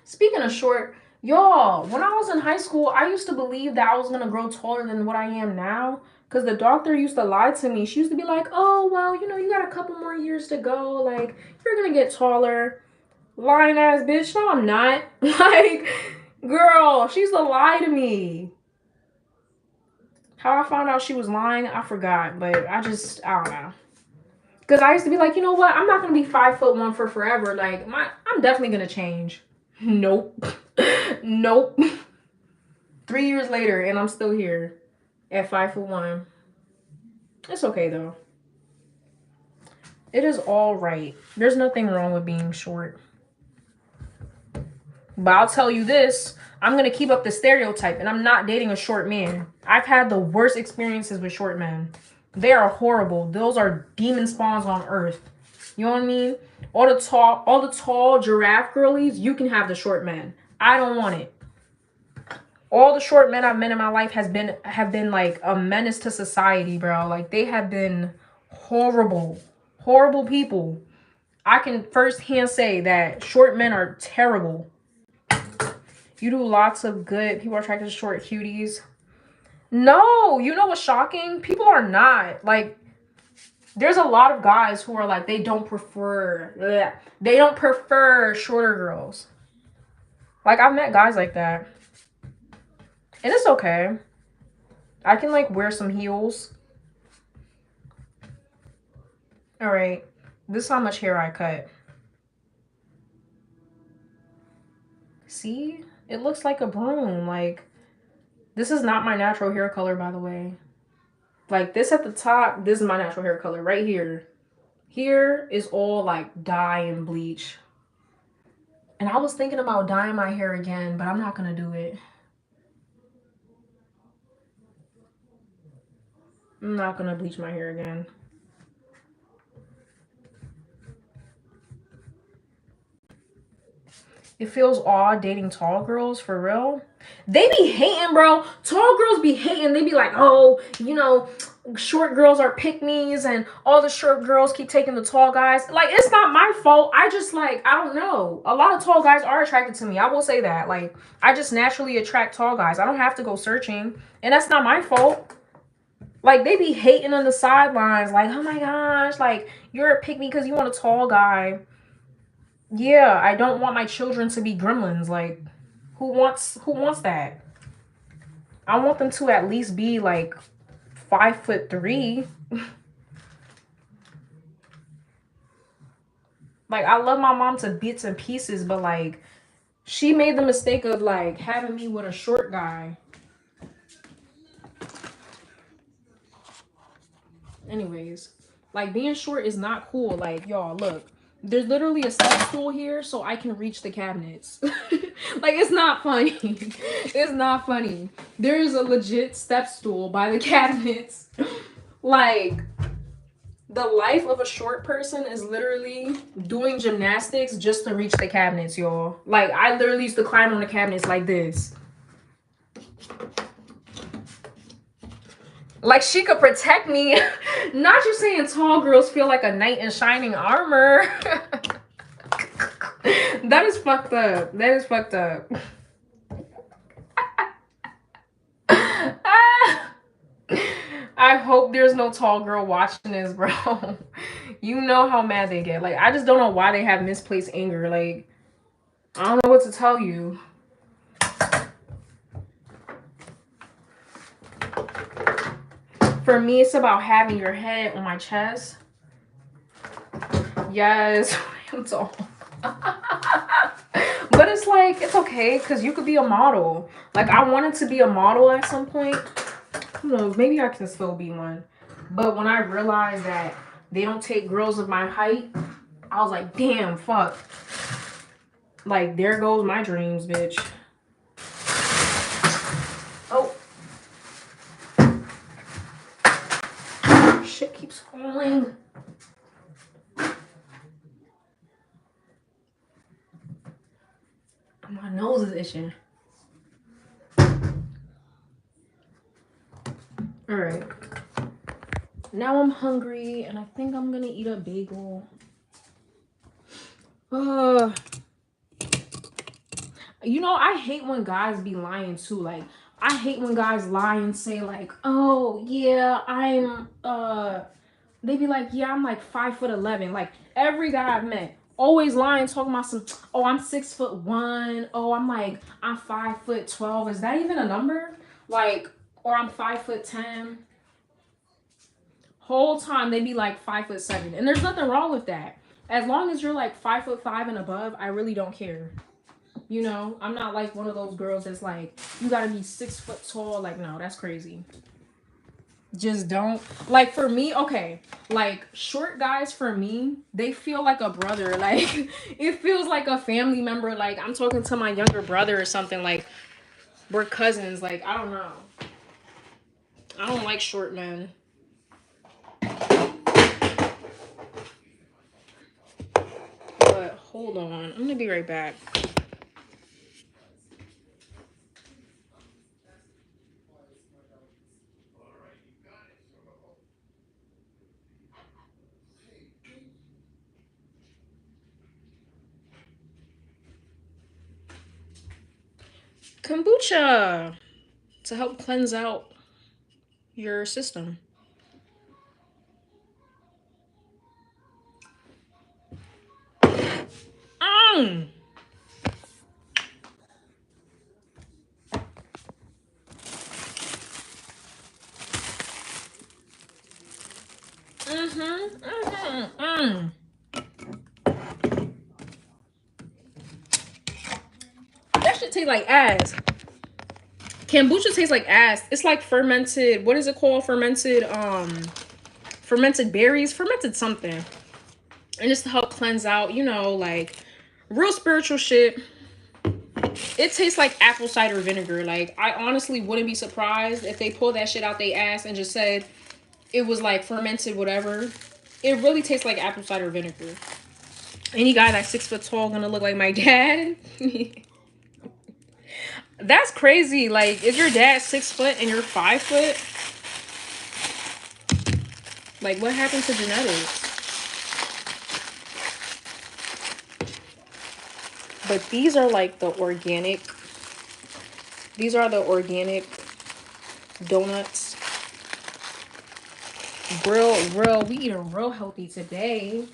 Speaking of short, y'all, when I was in high school, I used to believe that I was going to grow taller than what I am now. Because the doctor used to lie to me. She used to be like, oh, well, you know, you got a couple more years to go. Like, you're going to get taller. Lying ass bitch. No, I'm not. Like, girl, she used to lie to me. How I found out she was lying, I forgot. But I don't know. Because I used to be like, you know what? I'm not going to be 5'1" for forever. Like, I'm definitely going to change. Nope. Nope. 3 years later, and I'm still here at 5'1". It's okay though. It is all right. There's nothing wrong with being short. But I'll tell you this, I'm gonna keep up the stereotype, and I'm not dating a short man. I've had the worst experiences with short men. They are horrible. Those are demon spawns on earth. You know what I mean? All the tall giraffe girlies, you can have the short men. I don't want it. All the short men I've met in my life have been like a menace to society, bro. Like, they have been horrible people. I can firsthand say that short men are terrible. You do lots of good. People are attracted to short cuties. No, you know what's shocking? People are not like. There's a lot of guys who are like they don't prefer shorter girls. Like, I've met guys like that. And it's okay. I can like wear some heels. All right. This is how much hair I cut. See? It looks like a broom. Like, this is not my natural hair color, by the way. Like, this at the top, this is my natural hair color right here. Here is all like dye and bleach. And I was thinking about dyeing my hair again, but I'm not gonna do it. I'm not gonna bleach my hair again. It feels odd dating tall girls, for real. They be hating, bro. Tall girls be hating. They be like, oh, you know, short girls are pick-me's and all the short girls keep taking the tall guys. Like, it's not my fault. I just, like, I don't know. A lot of tall guys are attracted to me. I will say that. Like, I just naturally attract tall guys. I don't have to go searching. And that's not my fault. Like, they be hating on the sidelines. Like, oh my gosh, like, you're a pick-me because you want a tall guy. Yeah, I don't want my children to be gremlins. Like, who wants that? I want them to at least be like 5'3". Like, I love my mom to bits and pieces, but like, she made the mistake of like having me with a short guy. Anyways, like, being short is not cool. Like, y'all, look. There's literally a step stool here so I can reach the cabinets. Like, it's not funny. It's not funny. There's a legit step stool by the cabinets. Like, the life of a short person is literally doing gymnastics just to reach the cabinets, y'all. Like, I literally used to climb on the cabinets like this. Like, she could protect me. Not you saying tall girls feel like a knight in shining armor. That is fucked up. That is fucked up. I hope there's no tall girl watching this, bro. You know how mad they get. Like, I just don't know why they have misplaced anger. Like, I don't know what to tell you. For me, it's about having your head on my chest. Yes, I'm tall. But it's like, it's okay, because you could be a model. Like, I wanted to be a model at some point. Who knows? Maybe I can still be one. But when I realized that They don't take girls of my height. I was like, damn, fuck. Like, there goes my dreams, bitch. Oh. Shit keeps falling. My nose is itching. All right. Now I'm hungry, and I think I'm gonna eat a bagel. You know, I hate when guys be lying too. Like, I hate when guys lie and say like, "Oh yeah, I'm." They be like, "Yeah, I'm like 5'11". Like every guy I've met, always lying, talking about some. Oh, I'm 6'1". Oh, I'm 5'12". Is that even a number? Like, or I'm 5'10". Whole time they be like 5'7", and there's nothing wrong with that. As long as you're like 5'5" and above, I really don't care. You know, I'm not like one of those girls that's like, you gotta be 6 foot tall. Like, no, that's crazy. Just don't. Like, for me, okay, like, short guys for me, they feel like a brother. Like, it feels like a family member. Like, I'm talking to my younger brother or something. Like, we're cousins. Like, I don't know. I don't like short men. But hold on. I'm gonna be right back. Kombucha to help cleanse out your system. Mm. Mm. That shit tastes like ass. Kombucha tastes like ass. It's like fermented. What is it called? Fermented berries, fermented something, and just to help cleanse out. You know, like real spiritual shit. It tastes like apple cider vinegar. Like, I honestly wouldn't be surprised if they pulled that shit out they ass and just said it was like fermented whatever. It really tastes like apple cider vinegar. Any guy that's 6 foot tall gonna look like my dad. That's crazy. Like, if your dad's 6 foot and you're 5 foot, like, what happened to genetics? But these are like the organic. These are the organic donuts. Real. We eating real healthy today.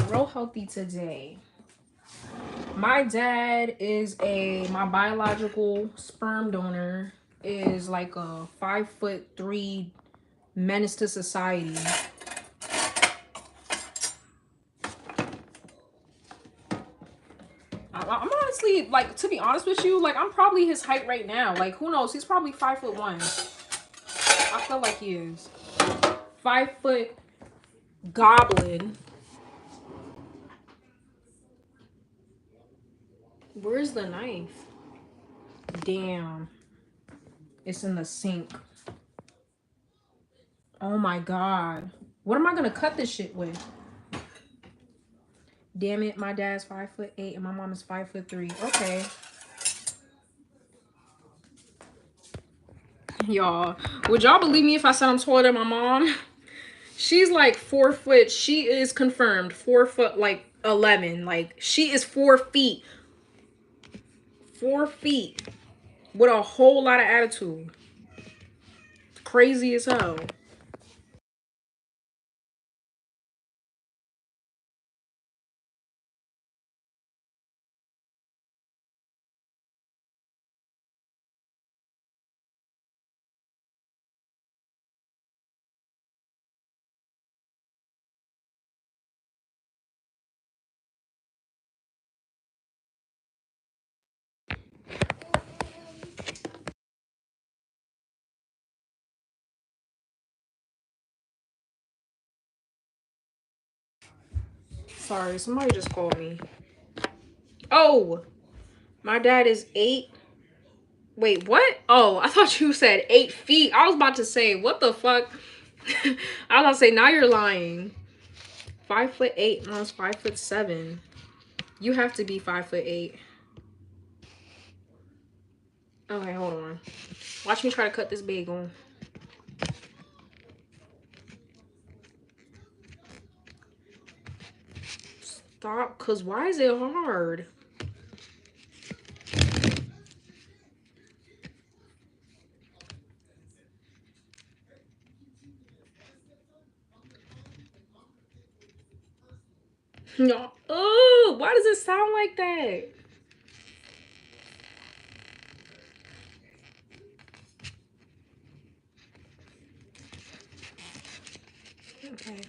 Real healthy today. My dad is my biological sperm donor is like a 5'3" menace to society. I'm honestly, like, to be honest with you, like, I'm probably his height right now. Like, who knows? He's probably 5'1". I feel like he is 5 foot goblin. Where's the knife? Damn, it's in the sink. Oh my god, what am I gonna cut this shit with? Damn it, my dad's 5'8" and my mom is 5'3". Okay. Y'all, would y'all believe me if I said I'm taller than my mom? She's like 4 foot. She is confirmed 4 foot, like 11. Like, she is 4 feet. 4 feet with a whole lot of attitude. Crazy as hell. Sorry, somebody just called me. Oh, my dad is 8. Wait, what? Oh, I thought you said 8 feet. I was about to say, what the fuck? I was about to say, now you're lying. 5'8", no, it's 5'7". You have to be 5'8". Okay, hold on. Watch me try to cut this bagel. Stop, cause why is it hard? No. Oh, why does it sound like that? Okay.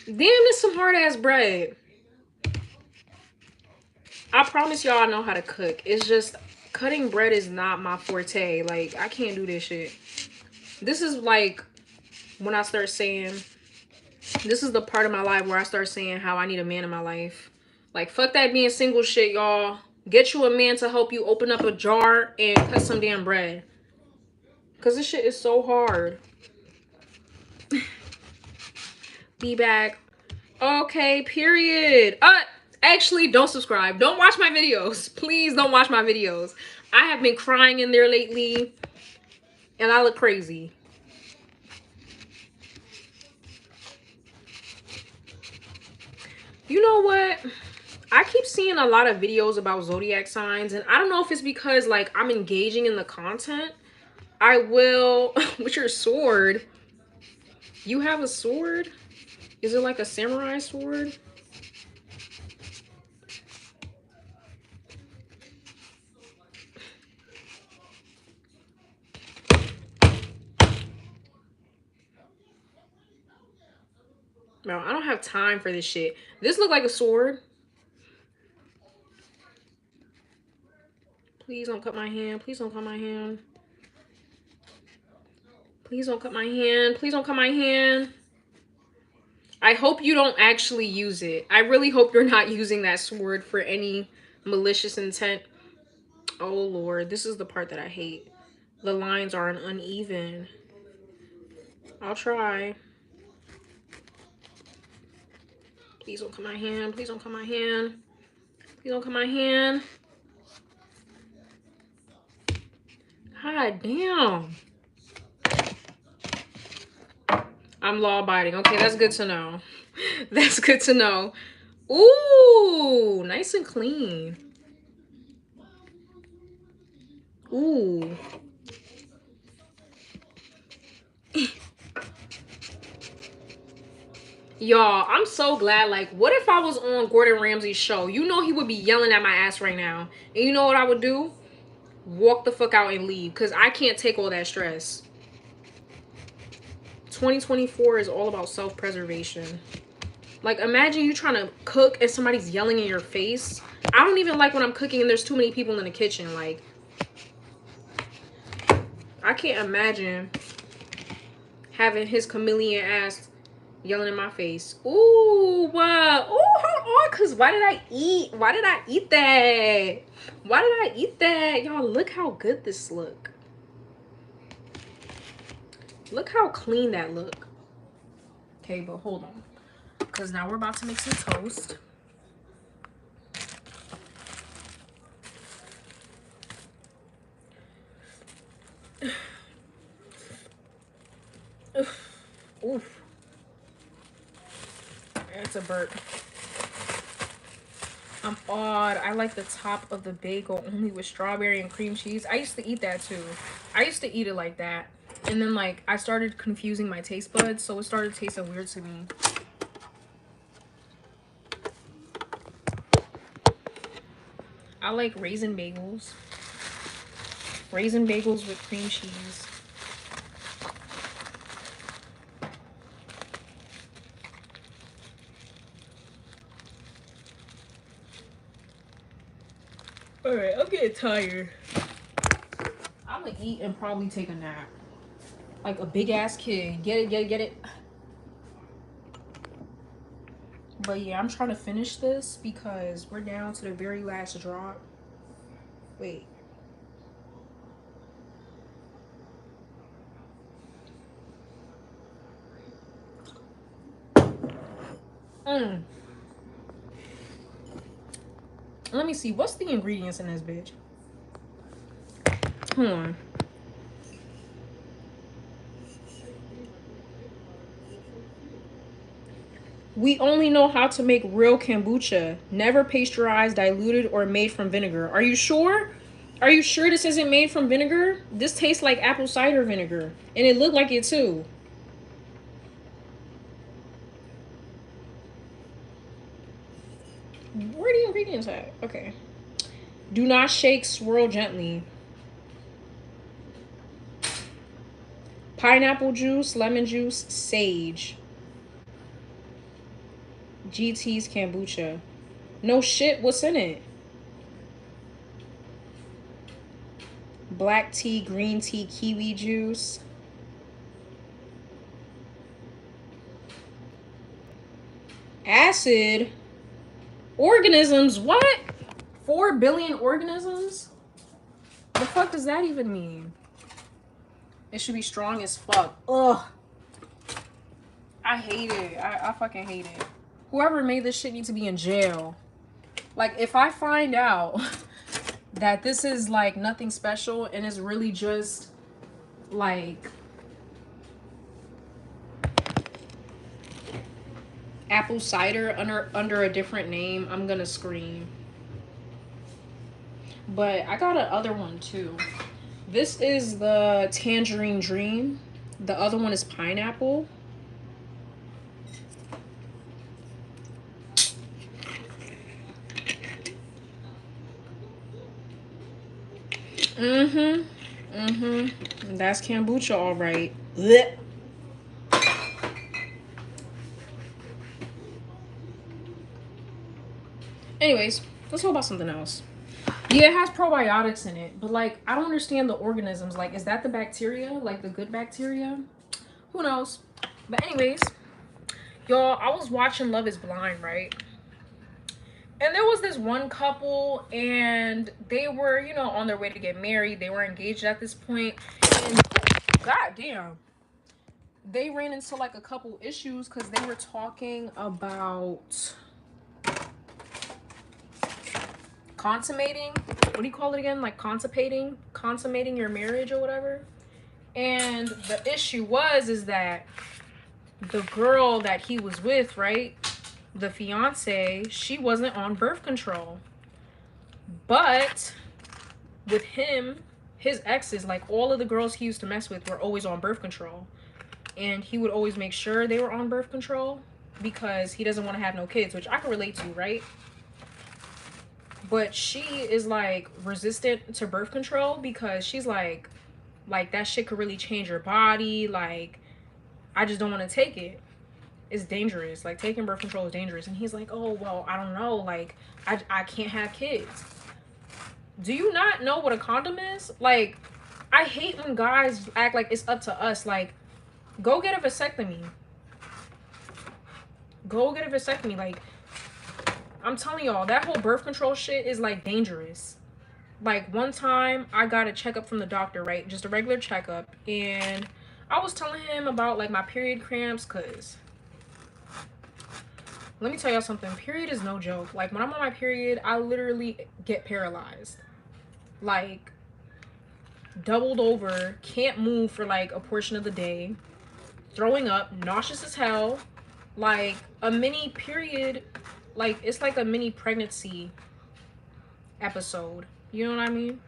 Damn, this some hard ass bread. I promise y'all I know how to cook. It's just cutting bread is not my forte. Like, I can't do this shit. This is like when I start saying, this is the part of my life where I start saying how I need a man in my life. Like, fuck that being single shit, y'all. Get you a man to help you open up a jar and cut some damn bread. Because this shit is so hard. Be back. Okay, period. Actually, don't subscribe. Don't watch my videos. Please don't watch my videos. I have been crying in there lately. And I look crazy. You know what? I keep seeing a lot of videos about zodiac signs. And I don't know if it's because, like, I'm engaging in the content. I will... With your sword. You have a sword? Is it like a samurai sword? No, I don't have time for this shit. This look like a sword. Please don't cut my hand. Please don't cut my hand. Please don't cut my hand. Please don't cut my hand. I hope you don't actually use it. I really hope you're not using that sword for any malicious intent. Oh, Lord. This is the part that I hate. The lines are uneven. I'll try. Please don't cut my hand. Please don't cut my hand. Please don't cut my hand. God damn. I'm law abiding. Okay, that's good to know. That's good to know. Ooh, nice and clean. Ooh. Y'all, I'm so glad. Like, what if I was on Gordon Ramsay's show? You know he would be yelling at my ass right now. And you know what I would do? Walk the fuck out and leave. Because I can't take all that stress. 2024 is all about self-preservation. Like, imagine you trying to cook and somebody's yelling in your face. I don't even like when I'm cooking and there's too many people in the kitchen. Like, I can't imagine having his chameleon ass yelling in my face. Ooh, wow. Ooh, hold on, cause why did I eat that? Why did I eat that? Y'all, look how good this look. Look how clean that look. Okay, but hold on, cause now we're about to make some toast. Oof. It's a burp. I'm odd. I like the top of the bagel only with strawberry and cream cheese. I used to eat that too. I used to eat it like that. And then, like, I started confusing my taste buds, so it started tasting weird to me. I like raisin bagels. Raisin bagels with cream cheese. All right, I'm getting tired. I'm gonna eat and probably take a nap. Like a big ass kid. Get it, get it, get it. But yeah, I'm trying to finish this because we're down to the very last drop. Wait. Mm. Let me see. What's the ingredients in this bitch? Hold on. We only know how to make real kombucha, never pasteurized, diluted, or made from vinegar. Are you sure? Are you sure this isn't made from vinegar? This tastes like apple cider vinegar. And it looked like it too. Where are the ingredients at? Okay. Do not shake, swirl gently. Pineapple juice, lemon juice, sage. GT's kombucha. No shit, what's in it? Black tea, green tea, kiwi juice. Acid. Organisms, what? 4 billion organisms? The fuck does that even mean? It should be strong as fuck. Ugh. I hate it. I fucking hate it. Whoever made this shit needs to be in jail. Like, if I find out that this is like nothing special and it's really just like apple cider under a different name, I'm gonna scream. But I got another one too. This is the Tangerine Dream. The other one is pineapple. That's kombucha, all right. Blech. Anyways, let's talk about something else. Yeah, it has probiotics in it, but like I don't understand the organisms. Like, is that the bacteria? Like the good bacteria? Who knows? But anyways, y'all, I was watching Love is Blind, right? And there was this one couple, and they were, you know, on their way to get married. They were engaged at this point, and goddamn, they ran into like a couple issues because they were talking about consummating. What do you call it again? Like consummating your marriage or whatever. And the issue is that the girl that he was with, right? The fiance, she wasn't on birth control. But with him, his exes, like all of the girls he used to mess with were always on birth control. And he would always make sure they were on birth control because he doesn't want to have no kids, which I can relate to, right? But she is like resistant to birth control because she's like that shit could really change your body. Like, I just don't want to take it. It's dangerous. Like, taking birth control is dangerous. And he's like, oh, well, I don't know. Like, I can't have kids. Do you not know what a condom is? Like, I hate when guys act like it's up to us. Like, go get a vasectomy. Go get a vasectomy. Like, I'm telling y'all, that whole birth control shit is, like, dangerous. Like, one time, I got a checkup from the doctor, right? Just a regular checkup. And I was telling him about, like, my period cramps, because let me tell y'all something. Period is no joke. Like, when I'm on my period, I literally get paralyzed. Like, doubled over, can't move for, like, a portion of the day, throwing up, nauseous as hell, like, a mini period, like, it's like a mini pregnancy episode. You know what I mean?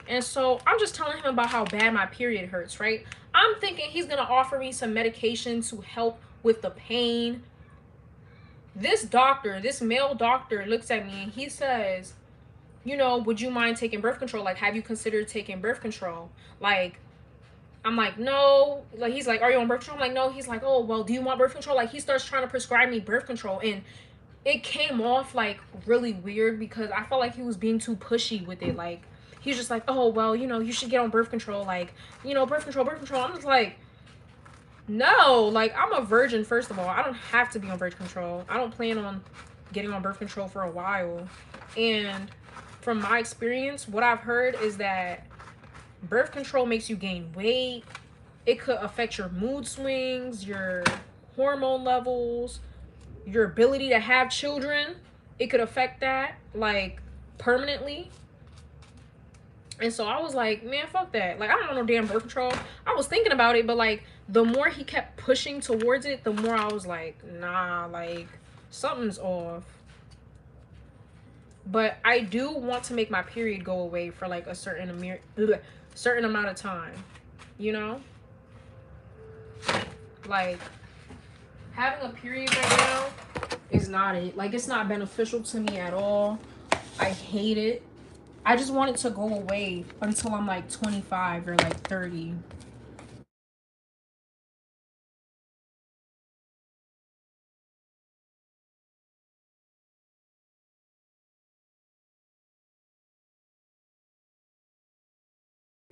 And so I'm just telling him about how bad my period hurts, right? I'm thinking he's gonna offer me some medication to help with the pain. This doctor, this male doctor, looks at me and he says, you know, would you mind taking birth control? Like, have you considered taking birth control? Like, I'm like, no. Like, he's like, are you on birth control? I'm like, no. He's like, oh, well, do you want birth control? Like, he starts trying to prescribe me birth control. And it came off like really weird because I felt like he was being too pushy with it. Like he's just like, oh well, you know, you should get on birth control. Like, you know, birth control, birth control. I'm just like, no, like I'm a virgin. First of all, I don't have to be on birth control. I don't plan on getting on birth control for a while. And from my experience, what I've heard is that birth control makes you gain weight. It could affect your mood swings, your hormone levels, your ability to have children. It could affect that like permanently. And so I was like, man, fuck that. Like, I don't want no damn birth control. I was thinking about it, but like the more he kept pushing towards it, the more I was like, nah, like something's off. But I do want to make my period go away for like a certain amount of time. You know? Like having a period right now is not it. Like it's not beneficial to me at all. I hate it. I just want it to go away until I'm like 25 or like 30.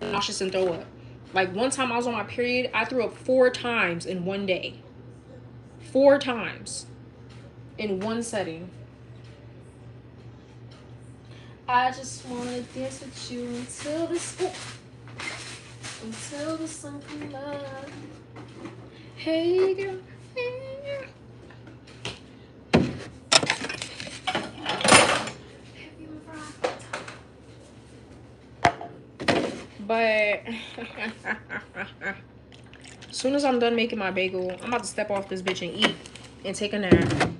Nauseous and throw up. Like one time I was on my period, I threw up 4 times in one day. 4 times in one setting. I just wanna dance with you until the sun comes up. Hey girl, hey girl. But as soon as I'm done making my bagel, I'm about to step off this bitch and eat and take a nap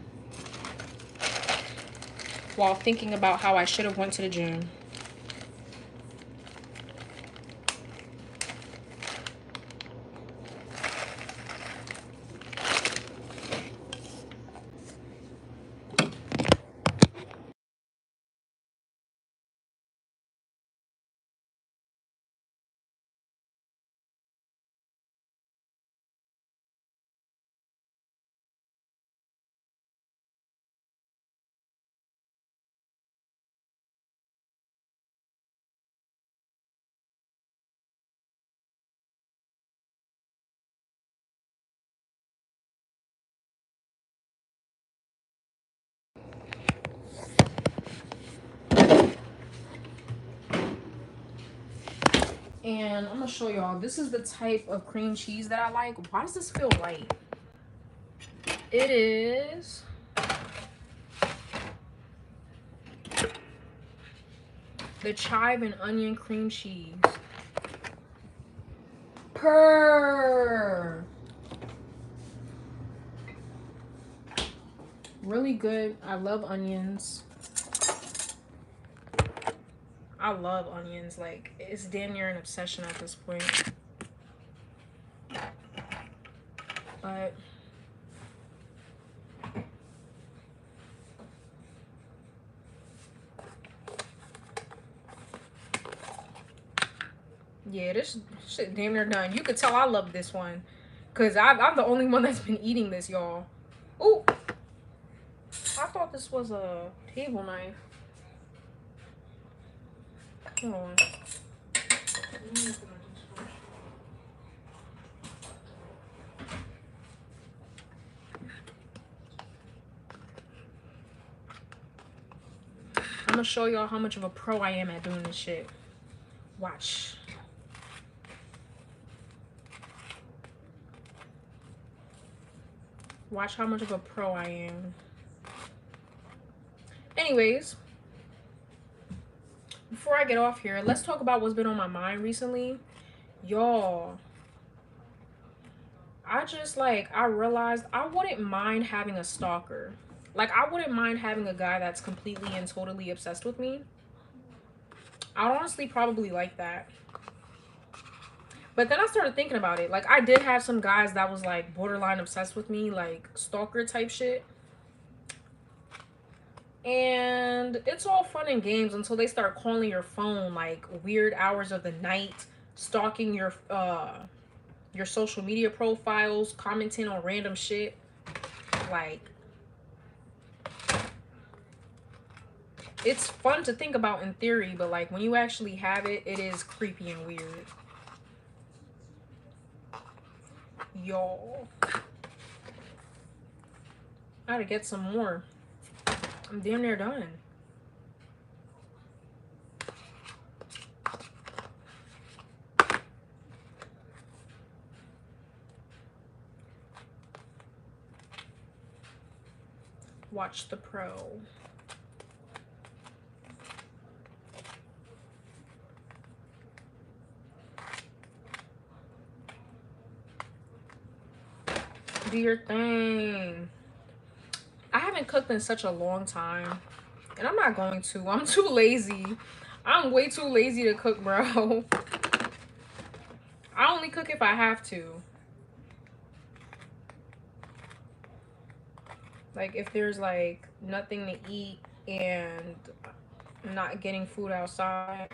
while thinking about how I should have went to the gym. And I'm gonna show y'all. This is the type of cream cheese that I like. Why does this feel right? It is the chive and onion cream cheese. Purr. Really good. I love onions. I love onions. Like, it's damn near an obsession at this point. But yeah, this shit damn near done. You could tell I love this one. Because I'm the only one that's been eating this, y'all. Ooh. I thought this was a table knife. Hold on. I'm gonna show y'all how much of a pro I am at doing this shit. Watch. Watch how much of a pro I am. Anyways, before I get off here, let's talk about what's been on my mind recently. Y'all, I realized I wouldn't mind having a stalker. Like, I wouldn't mind having a guy that's completely and totally obsessed with me. I'd honestly probably like that. But then I started thinking about it. Like, I did have some guys that was like borderline obsessed with me, like stalker type shit. And it's all fun and games until they start calling your phone like weird hours of the night, stalking your social media profiles, commenting on random shit. Like, It's fun to think about in theory, but like when you actually have it, it is creepy and weird. Y'all, I gotta get some more. I'm damn near done. Watch the Pro. Do your thing. I haven't cooked in such a long time. And I'm not going to. I'm too lazy. I'm way too lazy to cook, bro. I only cook if I have to. Like if there's like nothing to eat and I'm not getting food outside,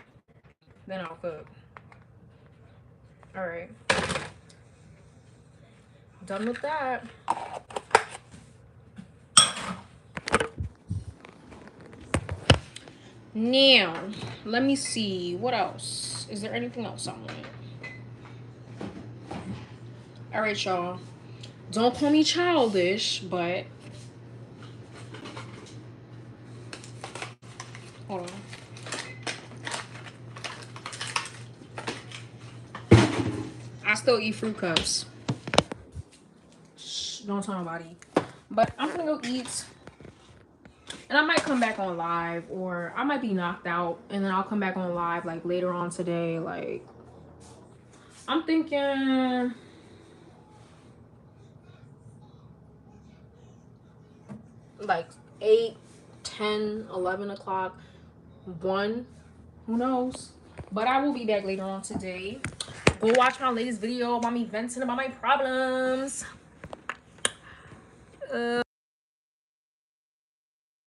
then I'll cook. All right. Done with that. Now, let me see. What else? Is there anything else I want? All right, y'all. Don't call me childish, but hold on. I still eat fruit cups. Shh, don't tell nobody. But I'm gonna go eat. And I might come back on live, or I might be knocked out and then I'll come back on live like later on today. Like, I'm thinking like 8, 10, 11 o'clock, 1. Who knows? But I will be back later on today. Go watch my latest video about me venting about my problems.